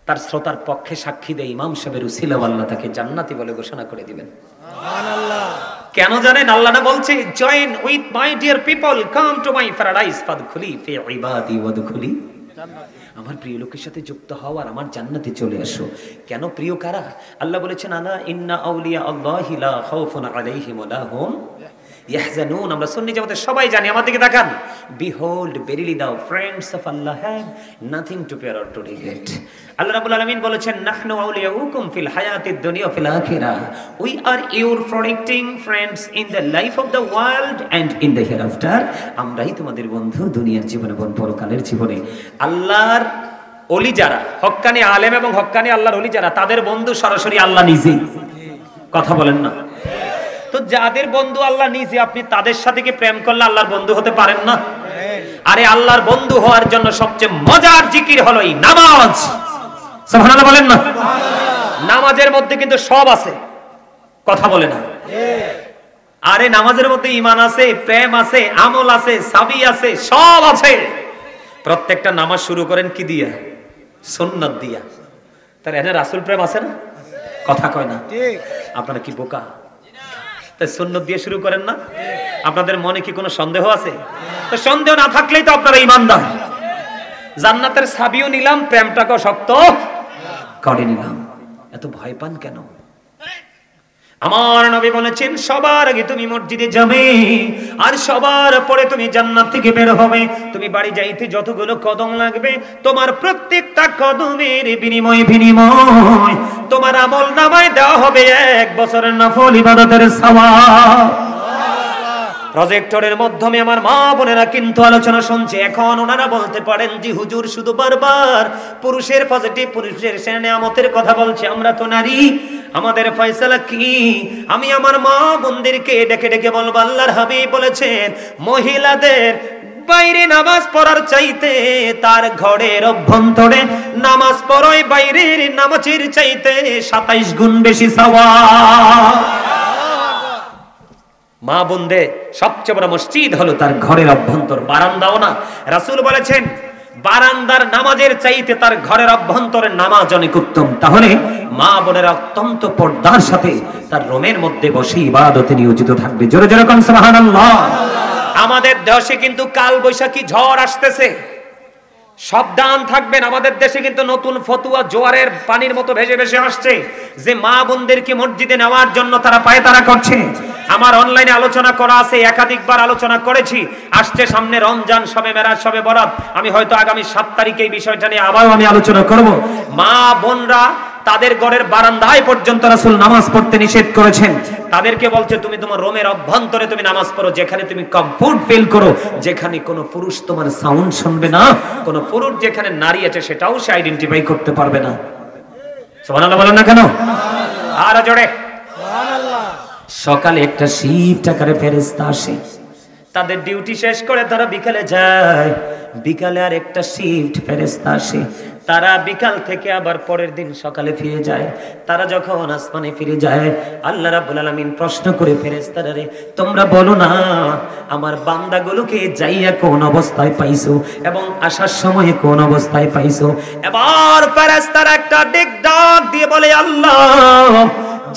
তার শ্রোতার পক্ষে সাক্ষী দেয়, ইমাম সাহেবের উসিলা আল্লাহ তাকে জান্নাতি বলে ঘোষণা করে দিবেন। সুবহানাল্লাহ। কেন জানেন? আল্লাহ না বলছে, join with my dear people, come to my paradise ফাদখুলি ফি ইবাদি ওয়াদখুলি। আমার প্রিয় লোকের সাথে যুক্ত হও আর আমার জান্নাতে চলে আসো। কেন প্রিয় কারা? আল্লাহ বলেছেন, আলা ইন্না আউলিয়া আল্লাহি লা খাউফুন আলাইহিম ওয়া লা হুম ইয়াহজানুন। আমরা সুন্নি জামাতে সবাই জানি, আমার দিকে তাকান, behold verily the friends of Allah have nothing to fear or to regret. আল্লাহ রাব্বুল আলামিন বলেছেন, নাহনু আউলিয়াউকুম ফিল হায়াতিদ দুনিয়া ফিল আখিরাহ, we are your protecting friends in the life of the world and in the hereafter. আমরাই তোমাদের বন্ধু দুনিয়ার জীবনে এবং পরকালের জীবনে। আল্লাহর ওলি যারা, হক্কানি আলেম এবং হক্কানি আল্লাহর ওলি যারা, তাদের বন্ধু সরাসরি আল্লাহ নিজেই। কথা বলেন না? তো যাদের বন্ধু আল্লাহ নিজে, আপনি তাদের সাথে কি প্রেম করলে আল্লাহর বন্ধু হতে পারেন না? আরে আল্লাহর বন্ধু হওয়ার জন্য সবচেয়ে মজার জিকির হলো এই নামাজ। সুবহানাল্লাহ বলেন না? নামাজের মধ্যে কিন্তু সব আছে, কথা বলে না। আরে নামাজের মধ্যে ঈমান আছে, প্রেম আছে, আমল আছে, সাবি আছে, সব আছে। প্রত্যেকটা নামাজ শুরু করেন কি দিয়া? সুন্নাত দিয়া। তার এনে রাসূল প্রেম আছে না? কথা কয় না। ঠিক। আপনারা কি বোকা? তাই সুন্নাত দিয়ে শুরু করেন না? আপনাদের মনে কি কোনো সন্দেহ আছে? তো সন্দেহ না থাকলেই তো আপনারা ঈমানদার। জান্নাতের চাবিও নিলাম, প্রেমটাকেও শক্ত করে নিলাম। এত ভয় পান কেন? আমার নবী বলেছেন, সবার আগে তুমি মসজিদে যাবে আর সবার পরে তুমি জান্নাত থেকে বের হবে। তুমি বাড়ি যাইতে যতগুলো কদম লাগবে, তোমার প্রত্যেকটা কদমের বিনিময় তোমার আমল নামায় দেওয়া হবে 1 বছরের নফল ইবাদতের সওয়াব। প্রজেক্টরের মাধ্যমে আমার মা বোনেরা কিন্তু আলোচনা শুনছে। এখন ওনারা বলতে পারেন, জি হুজুর শুধু বারবার পুরুষের পজিটিভ, পুরুষের নেয়ামতের কথা বলছে, আমরা তো নারী, আমাদের ফয়সালা কি? আমি আমার মা বোনদেরকে ডেকে ডেকে বলবো, আল্লাহর হাবিব বলেছেন, মহিলাদের বাইরে নামাজ পড়ার চাইতে তার ঘরের অভ্যন্তরে নামাজ পড়ায় বাইরের নামাজের চাইতে 27 গুণ বেশি সওয়াব। মা বোনদের সবচেয়ে বড় মসজিদ হলো তার ঘরের অভ্যন্তর, বারান্দাও না। রাসূল বলেছেন বারান্দার নামাজের চাইতে তার ঘরের অভ্যন্তরের নামাজ অনেক উত্তম। তাহলে মা বোনের অত্যন্ত পর্দার সাথে তার রুমের মধ্যে বসে ইবাদতে নিয়োজিত থাকবে। জোরে জোরে কোন সুবহানাল্লাহ। আমাদের দেশে কিন্তু কাল বৈশাখী ঝড় আসতেছে, সাবধান থাকবেন। আমাদের দেশে কিন্তু নতুন ফতুয়া জোয়ারের পানির মতো ভেসে ভেসে আসছে যে মা বোনদেরকে মসজিদে নেওয়ার জন্য তারা পায়তারা করছে। আমার অনলাইনে আলোচনা করা আছে, একাধিকবার আলোচনা করেছি। আসছে সামনে রমজান, শবে মেরাজ, শবে বরাত। আমি হয়তো আগামী 7 তারিখে এই বিষয়টা নিয়ে আবারও আমি আলোচনা করব। মা বোনরা তাদের ঘরের বারান্দায় পর্যন্ত রাসূল নামাজ পড়তে নিষেধ করেছেন। তাদেরকে বলছে তুমি তোমার রুমের অভ্যন্তরে তুমি নামাজ পড়ো, যেখানে তুমি কমফোর্ট ফিল করো, যেখানে কোনো পুরুষ তোমার সাউন্ড শুনবে না, কোনো পুরুষ যেখানে নারী আছে সেটাও সে আইডেন্টিফাই করতে পারবে না। সুবহানাল্লাহ বলেন না কেন? আর জোরে সুবহানাল্লাহ। সকালে একটা শিফট আকারে ফেরেশতা আসে, তাদের ডিউটি শেষ করে তারা বিকালে যায়। বিকালে আর একটা শিফট ফেরেশতা আসে, তারা বিকাল থেকে আবার পরের দিন সকালে ফিরে যায়। তারা যখন আসমানে ফিরে যায়, আল্লাহ রাব্বুল আলামিন প্রশ্ন করে ফেরেশতারা, রে তোমরা বলো না আমার বান্দাগুলোকে যাইয়া কোন অবস্থায় পাইছো এবং আসার সময় কোন অবস্থায় পাইছো? এবার ফেরেশতারা একটা ডাক দিয়ে বলে, আল্লাহ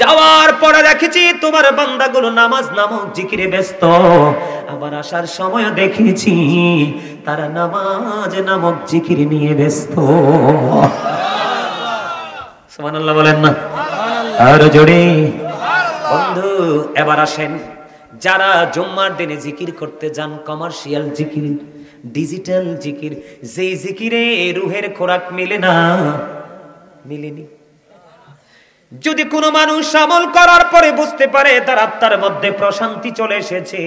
যাওয়ার পরে দেখেছি তোমার বান্দাগুলো নামাজ নামক জিকিরে ব্যস্ত, আবার আসার সময় দেখেছি তারা নামাজ নামক জিকির নিয়ে ব্যস্ত। সুবহানাল্লাহ বলেন না? আর জোরে বন্ধু। এবার আসেন, যারা জুম্মার দিনে জিকির করতে যান, কমার্শিয়াল জিকির, ডিজিটাল জিকির, যেই জিকিরে রুহের খোরাক মিলে না, মিলেনি। যদি কোনো মানুষ আমল করার পরে বুঝতে পারে তার আত্মার মধ্যে প্রশান্তি চলে এসেছে,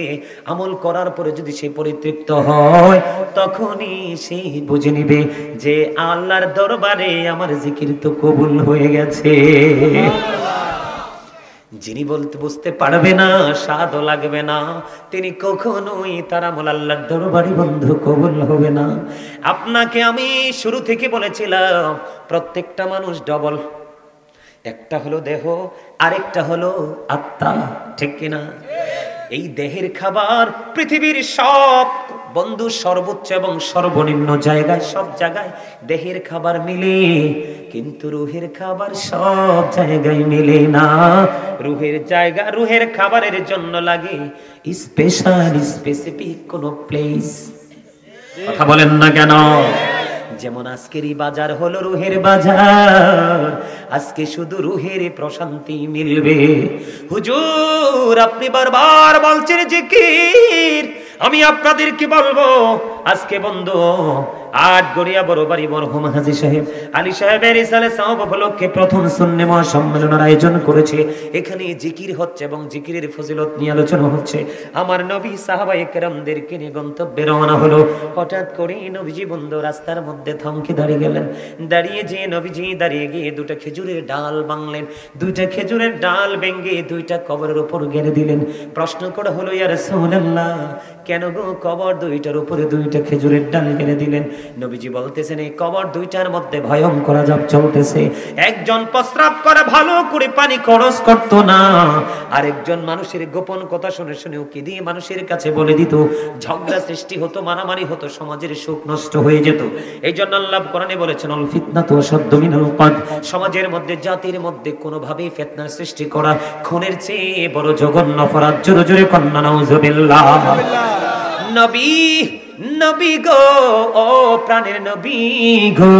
আমল করার পরে যদি সে পরিতৃপ্ত হয়, তখনই সে বুঝে নিবে যে আল্লাহর দরবারে আমার জিকির তো কবুল হয়ে গেছে। যিনি বলতে বুঝতে পারবে না, স্বাদও লাগবে না, তিনি কখনোই তার আমল আল্লাহর দরবারে বন্ধু কবুল হবে না। আপনাকে আমি শুরু থেকে বলেছিলাম প্রত্যেকটা মানুষ ডবল, একটা হলো দেহ, আরেকটা হলো আত্মা, ঠিক কিনা? এই দেহের খাবার পৃথিবীর সব বন্ধু সর্বোচ্চ এবং সর্বনিম্ন জায়গায়, সব জায়গায় দেহের খাবার মিলে, কিন্তু রুহের খাবার সব জায়গায় মিলে না। রুহের জায়গা, রুহের খাবারের জন্য লাগে স্পেশাল স্পেসিফিক কোন প্লেস। কথা বলেন না কেন? যেমন আজকের এই বাজার হলো রুহের বাজার, আজকে শুধু রুহের প্রশান্তি মিলবে। হুজুর আপনি বারবার বলছেন জিকির, আমি আপনাদেরকে বলবো আজকে বন্ধু আটগড়িয়া বড়বাড়ি মরহুম হাজী সাহেব আলী সাহেবের ইসালে সাওয়াব উপলক্ষে প্রথম সুন্নি মহাসম্মেলনের আয়োজন করেছে। এখানে জিকির হচ্ছে এবং জিকিরের ফজিলত নিয়ে আলোচনা হচ্ছে। আমার নবী সাহাবায়ে কেরামদেরকে নিয়ে গন্তব্যে রওনা হলো। হঠাৎ করে নবীজি বন্ধু রাস্তার মধ্যে থমকে দাঁড়িয়ে গেলেন। দাঁড়িয়ে যেয়ে নবীজি দাঁড়িয়ে গিয়ে দুটো খেজুরের ডাল ভাঙলেন, দুইটা খেজুরের ডাল ভেঙে দুইটা কবরের উপর গেড়ে দিলেন। প্রশ্ন করা হলো, ইয়া রাসূলুল্লাহ কেন গো কবর দুইটার উপরে দুইটা খেজুরের ডাল গেড়ে দিলেন? নবীজি বলতেছেন এই কবর দুইটার মধ্যে ভয়ঙ্কর আযাব চলতেছে। একজন প্রস্রাব করে ভালো করে পানি খরচ করতো না, আরেকজন মানুষের গোপন কথা শুনে শুনে উকি দিয়ে মানুষের কাছে বলে দিত, ঝগড়া সৃষ্টি হতো, মারামারি হতো, সমাজের সুখ নষ্ট হয়ে যেত। এই জন্য আল্লাহ কোরআনে বলেছেন আল ফিতনাতু আশাদ্দু মিনাল কতল, সমাজের মধ্যে জাতির মধ্যে কোনোভাবেই ফিতনার সৃষ্টি করা খুনের চেয়ে বড় জঘন্য অপরাধ। জোরে জোরে কন্না নাউজুবিল্লাহ। নবী নবী গো, ও প্রাণের নবী গো,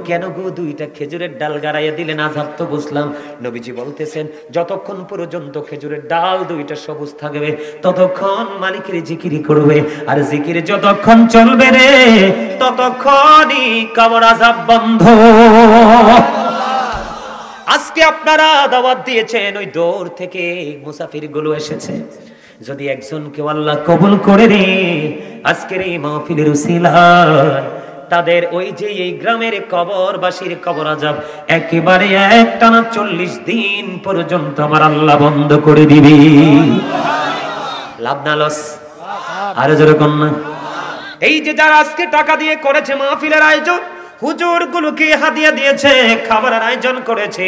কেন গো দুইটা খেজুরের ডাল গাড়াইয়া দিলেন? আযাব তো বুঝলাম। নবীজি বলতেছেন যতক্ষণ পর্যন্ত খেজুরের ডাল দুইটা সবুজ থাকবে ততক্ষণ মালিকের জিকির করবে, আর জিকির যতক্ষণ চলবে রে ততক্ষণই কবর আযাব বন্ধ। আজকে আপনারা দাওয়াত দিয়েছেন, ওই দূর থেকে মুসাফির গুলো এসেছে। যদি একজনকে আল্লাহ কবুল করে রে আজকের এই মাহফিলের উসিলায়, তাদের ওই যে এই গ্রামের কবরবাসীর কবর আযাব একেবারে একটানা 40 দিন পর্যন্ত আমার আল্লাহ বন্ধ করে দিবি। লাভ না লস? আরো জোরে কন্যা। এই যে যারা আজকে টাকা দিয়ে করেছে মাহফিলের আয়োজন, হুজুর গুলোকে হাদিয়া দিয়েছে, খাবারের আয়োজন করেছে,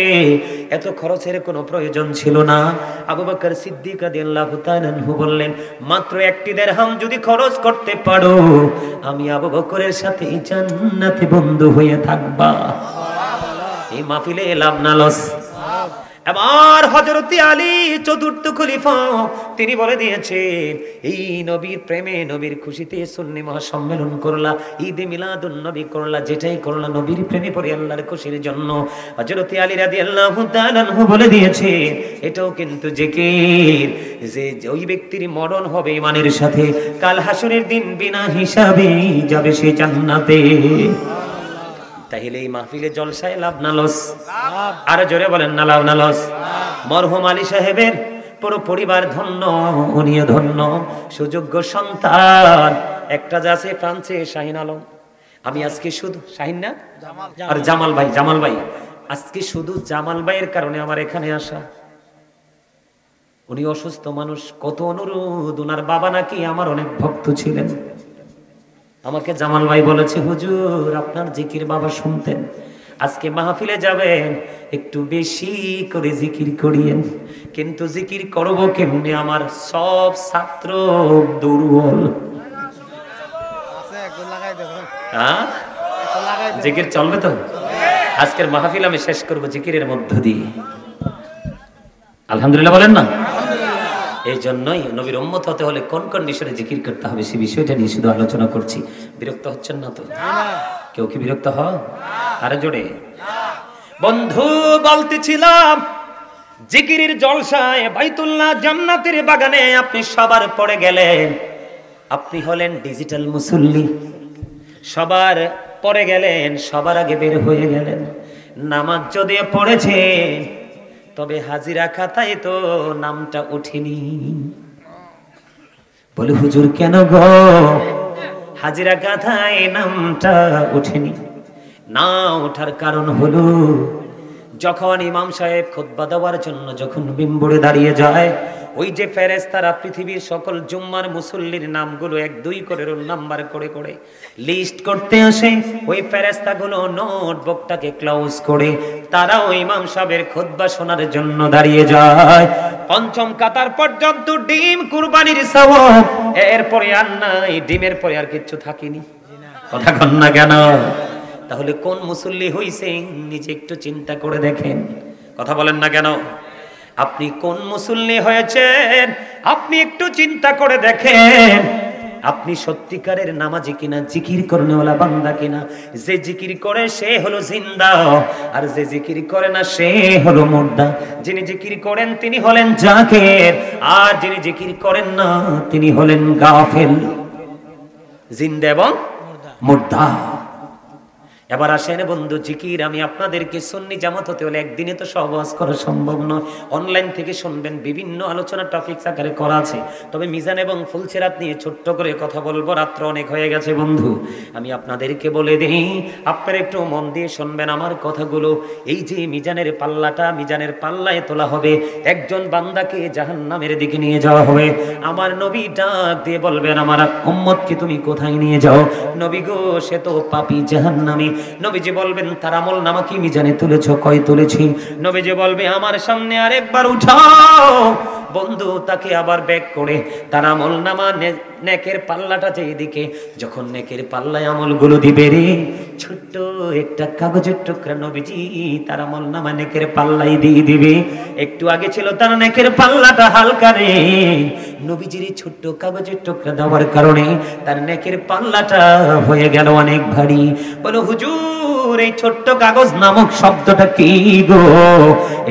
এত খরচের কোনো প্রয়োজন ছিল না। আবু বকর সিদ্দিক রাদিয়াল্লাহু তাআলা আনহু বললেন, মাত্র একটি দিরহাম যদি খরচ করতে পারো, আমি আবু বকরের সাথে জান্নাতে বন্ধু হয়ে থাকবা। এই মাহফিলে লাভ না লস। এবার হযরত আলী চতুর্থ খলিফা, তিনি বলে দিয়েছেন, এই নবীর প্রেমে নবীর খুশিতে সুন্নি মহাসম্মেলন করলা, ঈদে মিলাদুন নবী করলা, যেটাই করলা নবীর প্রেমে পড়ে আল্লাহর খুশির জন্য। হযরত আলী রাদিয়াল্লাহু তাআলা আনহু বলে দিয়েছে, এটাও কিন্তু জিকির, যে ওই ব্যক্তির মরণ হবে ঈমানের সাথে, কাল হাসরের দিন বিনা হিসাবে যাবে সে জান্নাতে। তাহলে এই মাহফিলে জলসায় লাভ না লস? আর জোরে বলেন না লাভ না লস? মরহুম আলী সাহেবের পুরো পরিবার ধন্য, উনিও ধন্য, সুযোগ্য সন্তান একটা যাচ্ছে ফ্রান্সে, শাহিন আলম। আমি আজকে শুধু শাহিন না আর জামাল ভাই, জামাল ভাই, আজকে শুধু জামাল ভাইয়ের কারণে আমার এখানে আসা। উনি অসুস্থ মানুষ, কত অনুরোধ, ওনার বাবা নাকি আমার অনেক ভক্ত ছিলেন। আমাকে জামাল ভাই বলেছে, হুজুর আপনার জিকির বাবা শুনতেন, আজকে মাহফিলে যাবেন, একটু বেশি করে জিকির করিয়েন। কিন্তু জিকির করব কেমনে, আমার সব ছাত্র দুর্বল। হ্যাঁ, জিকির চলবে তো? আজকের মাহফিল আমি শেষ করব জিকিরের মধ্য দিয়ে। আলহামদুলিল্লাহ বলেন না? এই জন্যই নবীর উম্মত হতে হলে কোন কন্ডিশনে জিকির করতে হবে সে বিষয়টা নিয়ে শুধু আলোচনা করছি। বিরক্ত হচ্ছেন না তো? কেউ কি বিরক্ত হয়? আরে জোরে বন্ধু বলতেছিলাম, জিকিরের জলসায় বাইতুল্লাহ জান্নাতের বাগানে আপনি সবার পড়ে গেলেন। আপনি হলেন ডিজিটাল মুসল্লি, সবার পড়ে গেলেন, সবার আগে বের হয়ে গেলেন। নামাজ যদি পড়েছেন, তবে হাজিরা খাতায় তো নামটা ওঠেনি। বলে হুজুর কেন গো, হাজিরা খাতায় নামটা ওঠেনি? না ওঠার কারণ হলো, যখন ইমাম সাহেব খুতবা দেওয়ার জন্য যখন মিম্বরে দাঁড়িয়ে যায়, ওই যে ফেরেশতারা পৃথিবীর সকল জুম্মার মুসল্লির নামগুলো 1-2 করে রোল নাম্বার করে করে লিস্ট করতে আসে, ওই ফেরেশতাগুলো নোটবুকটাকে ক্লোজ করে তারা ওই ইমাম সাহেবের খুতবা শোনার জন্য দাঁড়িয়ে যায়। পঞ্চম কাতার পর্যন্ত ডিম কুরবানির সওয়াব, এরপরে আর নাই, ডিমের পরে আর কিচ্ছু থাকেনি। কথা কন না কেন? তাহলে কোন মুসল্লি হইছেন নিজে একটু চিন্তা করে দেখেন। কথা বলেন না কেন? আপনি কোন মুসল্লি হয়েছেন আপনি একটু চিন্তা করে দেখেন। আপনি সত্যিকারের নামাজি কিনা, জিকির করনেওয়ালা বান্দা কিনা? যে জিকির করে সে হলো জিন্দা, আর যে জিকির করে না সে হলো মুর্দা। যিনি জিকির করেন তিনি হলেন জাকির, আর যিনি জিকির করেন না তিনি হলেন গাফেল। জিন্দা এবং মুর্দা। এবার আসেন বন্ধু, জিকির আমি আপনাদেরকে সুন্নি জামাত হতে হলে একদিনে তো সব ওয়াজ করা সম্ভব নয়। অনলাইন থেকে শুনবেন, বিভিন্ন আলোচনা টপিকস আকারে করা আছে। তবে মিজান এবং ফুলসেরাত নিয়ে ছোট্ট করে কথা বলবো, রাত্র অনেক হয়ে গেছে বন্ধু। আমি আপনাদেরকে বলে দিই, আপনারা একটু মন দিয়ে শুনবেন আমার কথাগুলো। এই যে মিজানের পাল্লাটা, মিজানের পাল্লায় তোলা হবে, একজন বান্দাকে জাহান্নামের দিকে নিয়ে যাওয়া হবে। আমার নবী ডাক দিয়ে বলবেন, আমার উম্মতকে তুমি কোথায় নিয়ে যাও? নবী গো, সে তো পাপী, জাহান্নামী। নবীজি বলবেন, তার আমল নামা কি মিজানে তুলেছ? কয় তুলেছি। নবীজি বলবে, আমার সামনে আরেকবার উঠাও। বন্ধু তাকে আবার ব্যাক করে তার আমল নামা নেকের পাল্লাটা যেদিকে, যখন নেকের পাল্লায় আমলগুলো দিবে রে, ছোট্ট একটা কাগজের টুকরা নবীজি তার আমল নামা নেকের পাল্লাই দিয়ে দিবে। একটু আগে ছিল তার নেকের পাল্লাটা হালকা রে, নবীজির ছোট্ট কাগজের টুকরা দেওয়ার কারণে তার নেকের পাল্লাটা হয়ে গেল অনেক ভারী। বলো হুজুর, এই ছোট্ট কাগজ নামক শব্দটা কি গো?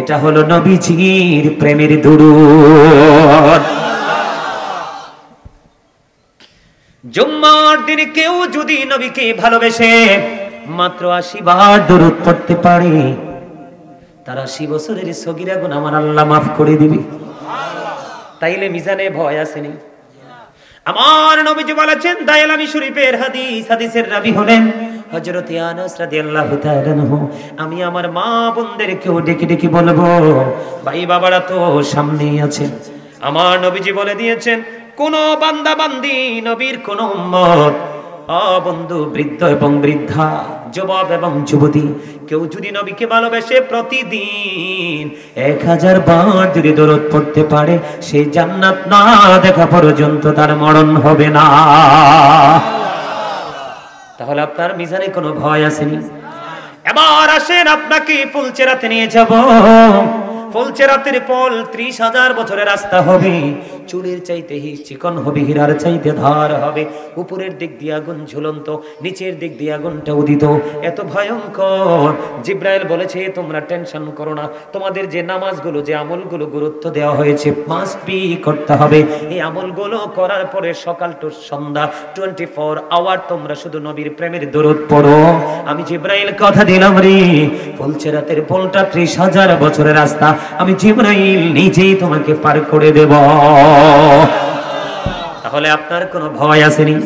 এটা হলো নবীজির প্রেমের দুরূদ। জুম্মার দিনে কেউ যদি নবীকে ভালোবেসে মাত্র 80 বার দুরূদ পড়তে পারে, তার 80 বছরের সগীরা গুনাহ আমার আল্লাহ মাফ করে দিবে। তাইলে মিজানে ভয় আসেনি? আমার নবীজি বলেছেন, দায়ালামি শরীফের হাদিস, হাদিসের রাবী হলেন হযরত আনাস রাদিয়াল্লাহু তাআলা আনহু। আমি আমার মা বোনদেরকেও ডেকে ডেকে বলবো, ভাই বাবারা তো সামনেই আছেন। আমার নবীজি বলে দিয়েছেন, কোন বান্দা বান্দি, নবীর কোন উম্মত বন্ধু, বৃদ্ধ এবং বৃদ্ধা, যুবক এবং যুবতী, কেউ যদি নবীকে ভালোবেসে প্রতিদিন 1000 বার যদি দরুদ পড়তে পারে, সেই জান্নাত না দেখা পর্যন্ত তার মরণ হবে না। তাহলে আপনার মিজানে কোনো ভয় আসেনি? এবার আসেন আপনাকে ফুলচেরাতে নিয়ে যাব। ফুলচেরাতের পল 30,000 বছরের রাস্তা হবে, চুলের চাইতে চিকন হবে, হীরার চাইতে ধার হবে, উপরের দিক দিয়ে আগুন ঝুলন্ত, নিচের দিক দিয়ে আগুনটা উদিত, এত ভয়ঙ্কর। জিব্রাইল বলেছে তোমরা টেনশন করো না, তোমাদের যে নামাজগুলো, যে আমলগুলো গুরুত্ব দেওয়া হয়েছে মাস্ট বি করতে হবে। এই আমলগুলো করার পরে সকাল টু সন্ধ্যা 24 আওয়ার তোমরা শুধু নবীর প্রেমের দরুদ পড়ো। আমি জিব্রাইল কথা দিলাম রে, ফুলচেরাতের পোলটা 30,000 বছরের রাস্তা, আমি জিব্রাইল নিজেই তোমাকে পার করে দেব। তাহলে আপনার কোনো ভয় আসেনি?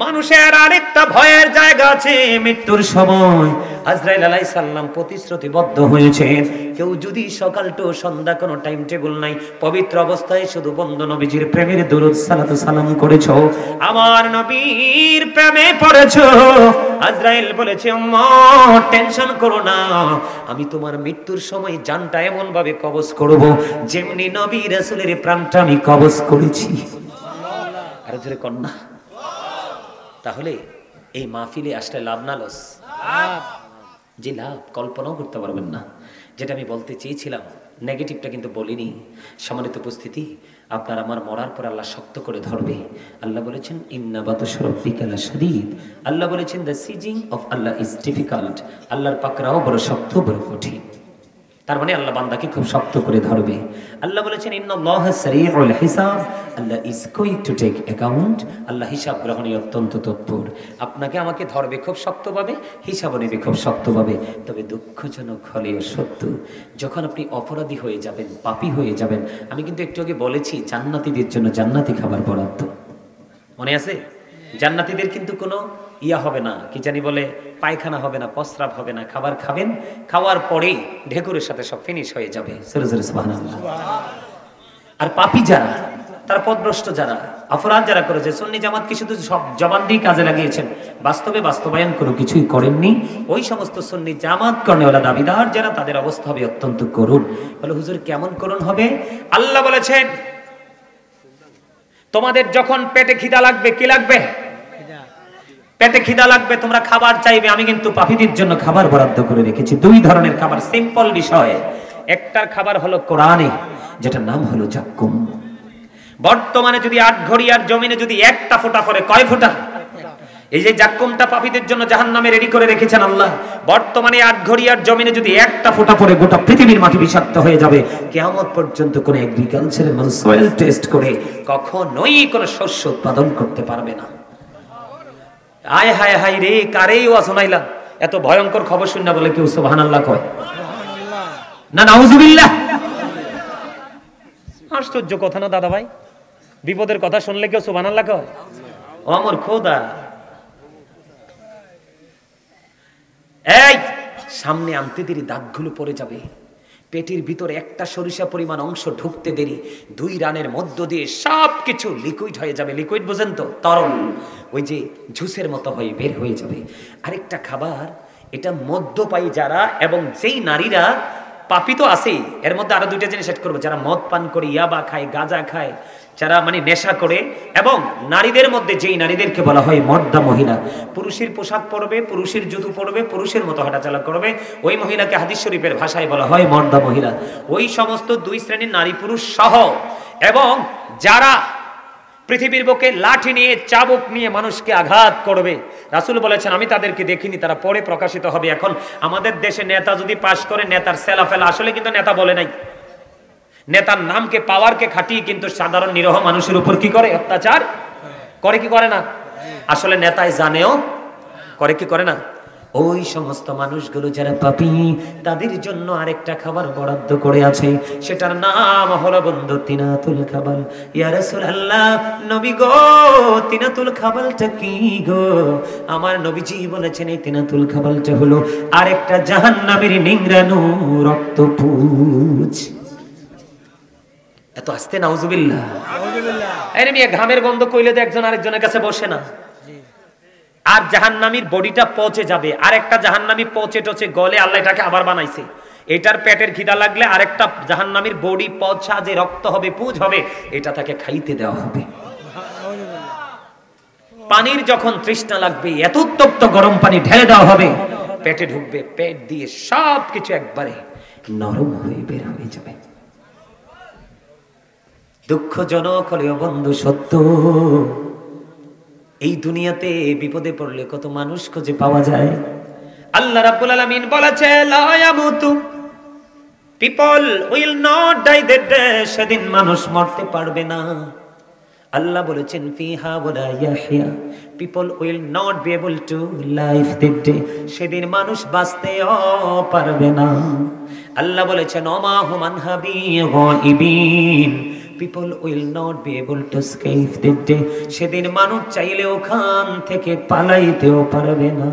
মানুষের আরেকটা ভয়ের জায়গা আছে, মৃত্যুর সময় আজরাইল আলাইহিস সালাম প্রতিশ্রুতিবদ্ধ হয়েছেন, কেউ যদি সকাল টু সন্ধ্যা কোনো টাইম টেবিল নাই, পবিত্র অবস্থায় শুধু বন্ধু নবীজির প্রেমের দরুদ সালাত সালাম করেছো, আমার নবীর প্রেমে পড়েছো, আজরাইল বলেছে উম্মত টেনশন করো না, আমি তোমার মৃত্যুর সময় জানটা এমন ভাবে কবজ করব যেমনি নবী রাসূলের প্রাণটা আমি কবজ করেছি। আর জোরে কন্যা। তাহলে এই মাহফিলে আসলে লাভ না লস? যে লাভ কল্পনাও করতে পারবেন না। যেটা আমি বলতে চেয়েছিলাম, নেগেটিভটা কিন্তু বলিনি। সম্মানিত উপস্থিতি, আপনার আমার মরার পর আল্লাহ শক্ত করে ধরবে। আল্লাহ বলেছেন ইন্না বাতাশ রাব্বিকা লাশাদীদ। আল্লাহ বলেছেন the seizing of Allah is difficult. আল্লাহর পাকড়াও বড় শক্ত, বড় কঠিন। তার মানে আল্লাহ বান্দাকে খুব শক্ত করে ধরবে। আল্লাহ বলেছেন ইন্নাল্লাহা সারিউল হিসাব, Allah is going to take account. আল্লাহ হিসাব গ্রহণে অত্যন্ত তৎপর। আপনাকে আমাকে ধরবে খুব শক্তভাবে, হিসাবও নেবে খুব শক্তভাবে। তবে দুঃখজনক হলেও সত্য, যখন আপনি অপরাধী হয়ে যাবেন, পাপী হয়ে যাবেন, আমি কিন্তু একটু আগে বলেছি জান্নাতীদের জন্য জান্নাতি খাবার বরাদ্দ, মনে আছে? জান্নাতীদের কিন্তু কোনো ইয়া হবে না, কি জানি বলে, পায়খানা হবে না, প্রস্রাব হবে না, খাবার খাবেন, খাওয়ার পরেই ঢেকুরের সাথে সব ফিনিশ হয়ে যাবে। সুবহানাল্লাহ। আর পাপী যারা, তারা পথভ্রষ্ট যারা, অপরাধ যারা করেছে, সুন্নি জামাত কি শুধু সব জবান দিয়ে কাজে লাগিয়েছেন, বাস্তবে বাস্তবায়ন কোনো কিছুই করেননি, ওই সমস্ত সুন্নি জামাত কর্নেওয়ালা দাবিদার যারা, তাদের অবস্থা হবে অত্যন্ত করুণ। বলে হুজুর কেমন করুণ হবে? আল্লাহ বলেছেন তোমাদের যখন পেটে খিদা লাগবে, কি লাগবে? পেটে খিদা লাগবে, তোমরা খাবার চাইবে, আমি কিন্তু পাপীদের জন্য খাবার বরাদ্দ করে রেখেছি। 2 ধরনের খাবার, সিম্পল বিষয়। একটার খাবার হলো কোরআনে, যেটার নাম হলো জাক্কুম। বর্তমানে যদি 8 ঘড়িয়ার জমিনে যদি একটা ফোঁটা পড়ে, কয় ফোঁটা? এই যে জাক্কুমটা পাপীদের জন্য জাহান্নামে রেডি করে রেখেছেন আল্লাহ। বর্তমানে 8 ঘড়িয়ার জমিনে যদি একটা ফোঁটা পড়ে, গোটা পৃথিবীর মাটি বিষাক্ত হয়ে যাবে। কিয়ামত পর্যন্ত কোন এগ্রিকালচারের মানুষ সয়েল টেস্ট করে কখনোই কোন শস্য উৎপাদন করতে পারবে না। আয় হায় হায় রে, কারেই ওয়া শোনাইলাম, এত ভয়ঙ্কর খবর শুননা বলে কেউ সুবহানাল্লাহ কয় না? নাউজুবিল্লাহ। আশ্চর্য কথা না দাদা ভাই? বিপদের কথা শুনলে কেউ সুবহানাল্লাহ কয়? ও আমার খোদা, এই সামনে আনতে দেরি দাগগুলো পড়ে যাবে, পেটের ভিতরে একটা সরিষা পরিমাণ অংশ ঢুকতে দেরি, 2 রানের মধ্য দিয়ে সবকিছু লিকুইড হয়ে যাবে। লিকুইড বুঝেন তো? তরল, ওই যে জুসের মতো হয়ে বের হয়ে যাবে। আরেকটা খাবার, এটা মদ্যপায়ী যারা এবং যেই নারীরা, পাপী তো আছেই, এর মধ্যে আরো 2টা জিনিস এড করবো, যারা মদ পান করে, ইয়াবা খায়, গাঁজা খায়, যারা মানে নেশা করে, এবং নারীদের মধ্যে যেই নারীদেরকে বলা হয় মর্দা মহিলা, পুরুষের পোশাক পরবে, পুরুষের জুতো পরবে, পুরুষের মতো হাঁটাচলা করবে, ওই মহিলাকে হাদিস শরীফের ভাষায় বলা হয় মর্দা মহিলা। ওই সমস্ত 2 শ্রেণীর নারী পুরুষ সহ, এবং যারা পৃথিবীর বুকে লাঠি নিয়ে, চাবুক নিয়ে মানুষকে আঘাত করবে, রাসূল বলেছেন আমি তাদেরকে দেখিনি, তারা পরে প্রকাশিত হবে। এখন আমাদের দেশে নেতা যদি পাশ করে, নেতার সেলাফেলা, আসলে কিন্তু নেতা বলে নাই, নেতার নামকে, পাওয়ারকে খাটিয়ে কিন্তু সাধারণ নিরহ মানুষের উপর কি করে? অত্যাচার করে, কি করে না? আসলে নেতায় জানেও করে, কি করে না? ওই সমস্ত মানুষগুলো যারা পাপী, তাদের জন্য আরেকটা খাবার বরাদ্দ করে আছে, সেটার নাম হলো বন্ধু তিনাতুল খাবাল। ইয়া রাসূলুল্লাহ, নবী গো, তিনাতুল খাবালটা কি গো? আমার নবীজি বলেছেন এই তিনাতুল খাবালটা হলো আরেকটা জাহান্নামের নিংড়ানো রক্তপুঁজ। এত আস্তে নাউজুবিল্লাহ। আরে মিয়া, ঘামের গন্ধ কইলে তো একজন আরেকজনের কাছে বসে না। আর জাহান্নামীর বডিটা পচে যাবে, আর একটা জাহান্নামী পচে টচে গলে আল্লাহ এটাকে আবার বানাইছে। এটার পেটের খিদা লাগলে আরেকটা জাহান্নামীর বডি পচা যে রক্ত হবে, পুজ হবে, এটা তাকে খাইতে দেওয়া হবে। পানির যখন তৃষ্ণা লাগবে এত উত্তপ্ত গরম পানি ঢেলে দেওয়া হবে, পেটে ঢুকবে, পেট দিয়ে সবকিছু একবারে নরম হয়ে বের হয়ে যাবে। দুঃখজনক হলেও বন্ধু সত্য, এই দুনিয়াতে বিপদে পড়লে কত মানুষ খুঁজে পাওয়া যায়। আল্লাহ রাব্বুল আলামিন বলেছে লা ইয়ামুতু, people will not die that day, সেদিন মানুষ মরতে পারবে না। আল্লাহ বলেছেন ফিহা ওয়ালা ইয়াহইয়া, people will not be able to live that day, সেদিন মানুষ বাঁচতেও পারবে না। আল্লাহ বলেছেন ওমা হুম আনহা বিগাইবিন, people will not be able to escape that day, সেদিন মানুষ চাইলে ওখান থেকে পালাইতেও পারবে না।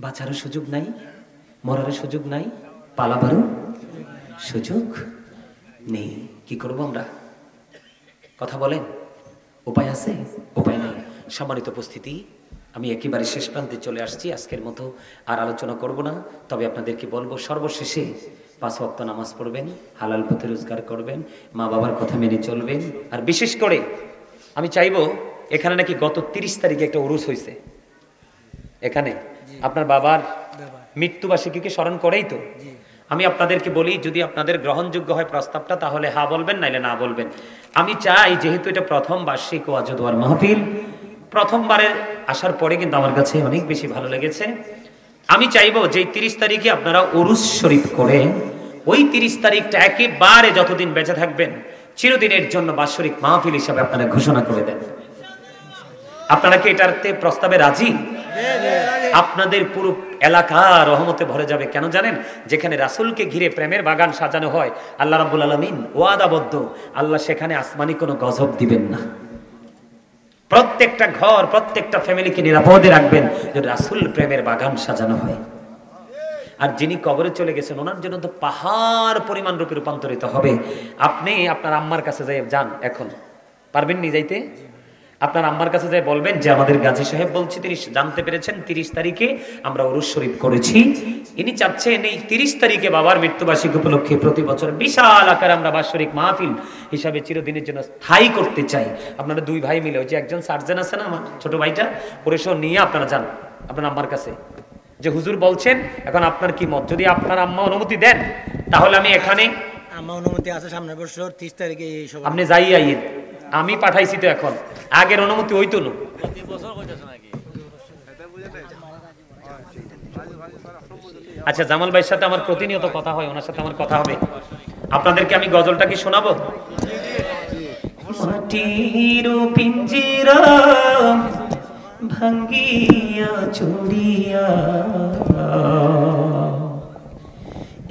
বাঁচার সুযোগ নাই, মরার সুযোগ নাই, পালাবারও সুযোগ নেই। কি করব আমরা? কথা বলেন, উপায় আছে? উপায় নাই। সম্মানিত উপস্থিতি, আমি একেবারে শেষ প্রান্তে চলে আসছি। আজকের মতো আর আলোচনা করব না, তবে আপনাদেরকে বলবো সর্বশেষে 5 ওয়াক্ত নামাজ পড়বেন, হালাল পথে রোজগার করবেন, মা বাবার কথা মেনে চলবেন। আর বিশেষ করে আমি চাইবো, এখানে নাকি গত 30 তারিখে একটা উরুস হয়েছে, এখানে আপনার বাবার মৃত্যুবার্ষিকীকে স্মরণ করেই তো। আমি আপনাদেরকে বলি, যদি আপনাদের গ্রহণযোগ্য হয় প্রস্তাবটা, তাহলে হা বলবেন, নাইলে না বলবেন। আমি চাই, যেহেতু এটা প্রথম বার্ষিক ওয়াজ দোয়ার মাহফিল, প্রথমবারে আসার পরে কিন্তু আমার কাছে অনেক বেশি ভালো লেগেছে। আমি চাইবো যে 30 তারিখে আপনারা উরুস শরীফ করে ওই 30 তারিখটা একেবারে যতদিন বেঁচে থাকবেন চিরদিনের জন্য বাৎসরিক মাহফিল হিসাবে আপনারা ঘোষণা করে দেন। আপনারা কি এটাতে প্রস্তাবে রাজি? আপনাদের পুরো এলাকা রহমতে ভরে যাবে। কেন জানেন? যেখানে রাসূলকে ঘিরে প্রেমের বাগান সাজানো হয়, আল্লাহ রাব্বুল আলামিন ওয়াদাবদ্ধ, আল্লাহ সেখানে আসমানি কোনো গজব দিবেন না। প্রত্যেকটা ঘর, প্রত্যেকটা ফ্যামিলিকে নিরাপদে রাখবেন যদি রাসূল প্রেমের বাগান সাজানো হয়। আর যিনি কবরে চলে গেছেন ওনার জন্য তো পাহাড় পরিমাণ রূপে রূপান্তরিত হবে। আপনি আপনার আম্মার কাছে যান, এখন পারবেন নি যাইতে? আপনার আম্মার কাছে যাই বলবেন যে আমাদের গাজী সাহেব বলছি, তিনি জানতে পেরেছেন 30 তারিখে আমরা উরুস শরীফ করেছি। ইনি চাচ্ছেন এই 30 তারিখে বাবার মৃত্যুবার্ষিকী উপলক্ষে প্রতি বছর বিশাল আকারে আমরা বাৎসরিক মাহফিল হিসাবে চিরদিনের জন্য স্থায়ী করতে চাই। আপনারা 2 ভাই মিলে, ওই যে একজন সার্জন আছে না আমার ছোট ভাইটা, ওরে সহ নিয়ে আপনারা যান আপনার আম্মার কাছে, যে হুজুর বলছেন এখন আপনার কি মত। যদি আপনার আম্মা অনুমতি দেন তাহলে আমি এখানে, আম্মা অনুমতি আছে সামনের বছর 30 তারিখে এই সব আপনি যাই আইয়েন, আমি পাঠাইছি তো, এখন আগের অনুমতি হইতো না। আচ্ছা, জামাল ভাইয়ের সাথে আমার প্রতিনিয়ত কথা হয়, ওনার সাথে আমার কথা হবে। আপনাদেরকে আমি গজলটা কি শোনাবো? মাটির পিঞ্জিরা ভাঙ্গিয়া চুরিয়া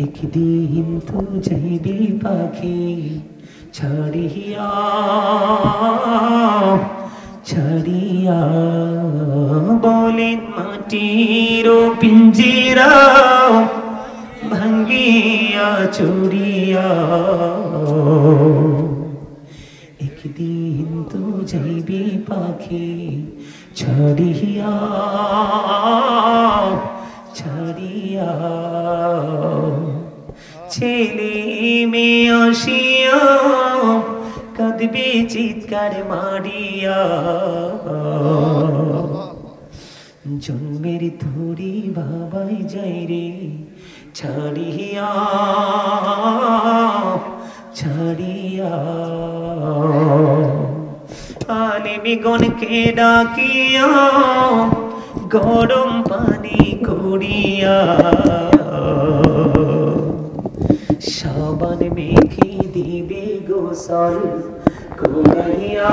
একদিন তো যাইবি পাখি ছাড়িয়া ছাড়িয়া, বলেন মাটির পিঞ্জিরা ভাঙ্গিয়া চুরিয়া একদিন তো যাইবি পাখি ছাড়িয়া ছাড়িয়া, ছেলে মেয়ে আসিয়া কাঁদবে চিৎকার মারিয়া, জন্মের ধরি বাবাই যাই রে ছাড়িয়া ছাড়িয়া, আলেমিগণকে ডাকিয়া গরম পানি করিয়া, সাবান মেখে দিবে গোসল করাইয়া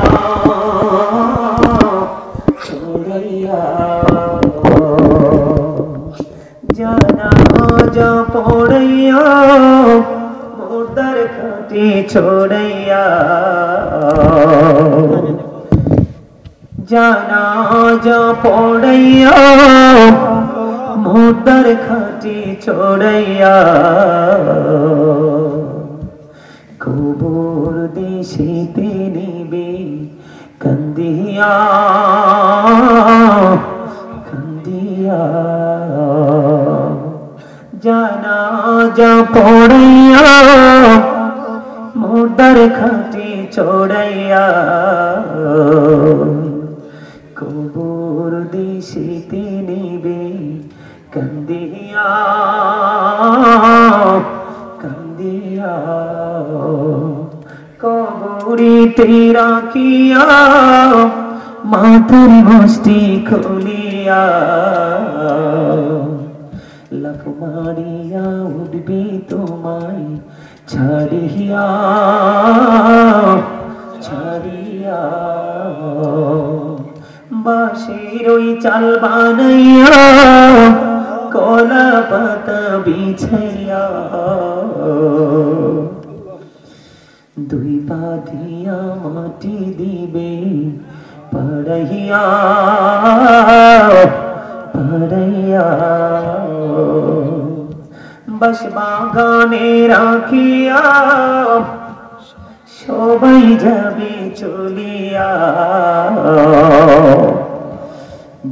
করাইয়া, জানাজা পড়াইয়া মুর্দার খাটে ছড়াইয়া, জানাজা পড়াইয়া মুর্দার খাটে ছড়াইয়া, কবর দেশেতে নিবে কান্দিয়া জানাজা পড়াইয়া মুর্দার খাটি চড়াইয়া কবর দিশিতে নিবে কান্দিয়া কান্দিয়া কবরিতে রাখিয়া মাথার মুষ্টি খুলিয়া লাফ মারিয়া উঠবি তোমায় ছাড়িয়া ছাড়িয়া বাঁশের ওই চাল বানাইয়া কলা পাতা বিছাইয়া দুই পা দিয়া মাটি দিবে পড়াইয়া পড়াইয়া বাস বাগানে রাখিয়া সবাই যাবে চলিয়া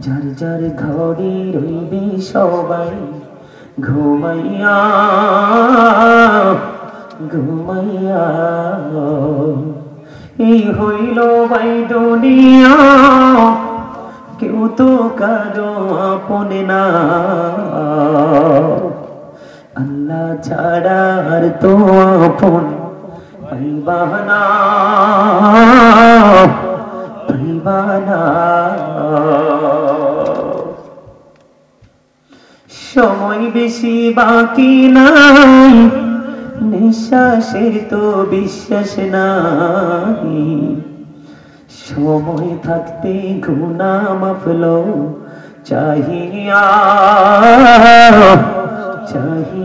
যার যার ঘরে রইবে সবাই ঘুমাইয়া ঘুমাইয়া এই হইল ভাই দুনিয়া কেউ তো কারো আপনে না আল্লাহ ছাড়া আর তো আপন পাইবানা পাইবানা সময় বেশি বাকি নাই নিঃশ্বাসের তো বিশ্বাস নাই সময় থাকতে গুনাহ মাফলো চাহিয়া চাহিয়া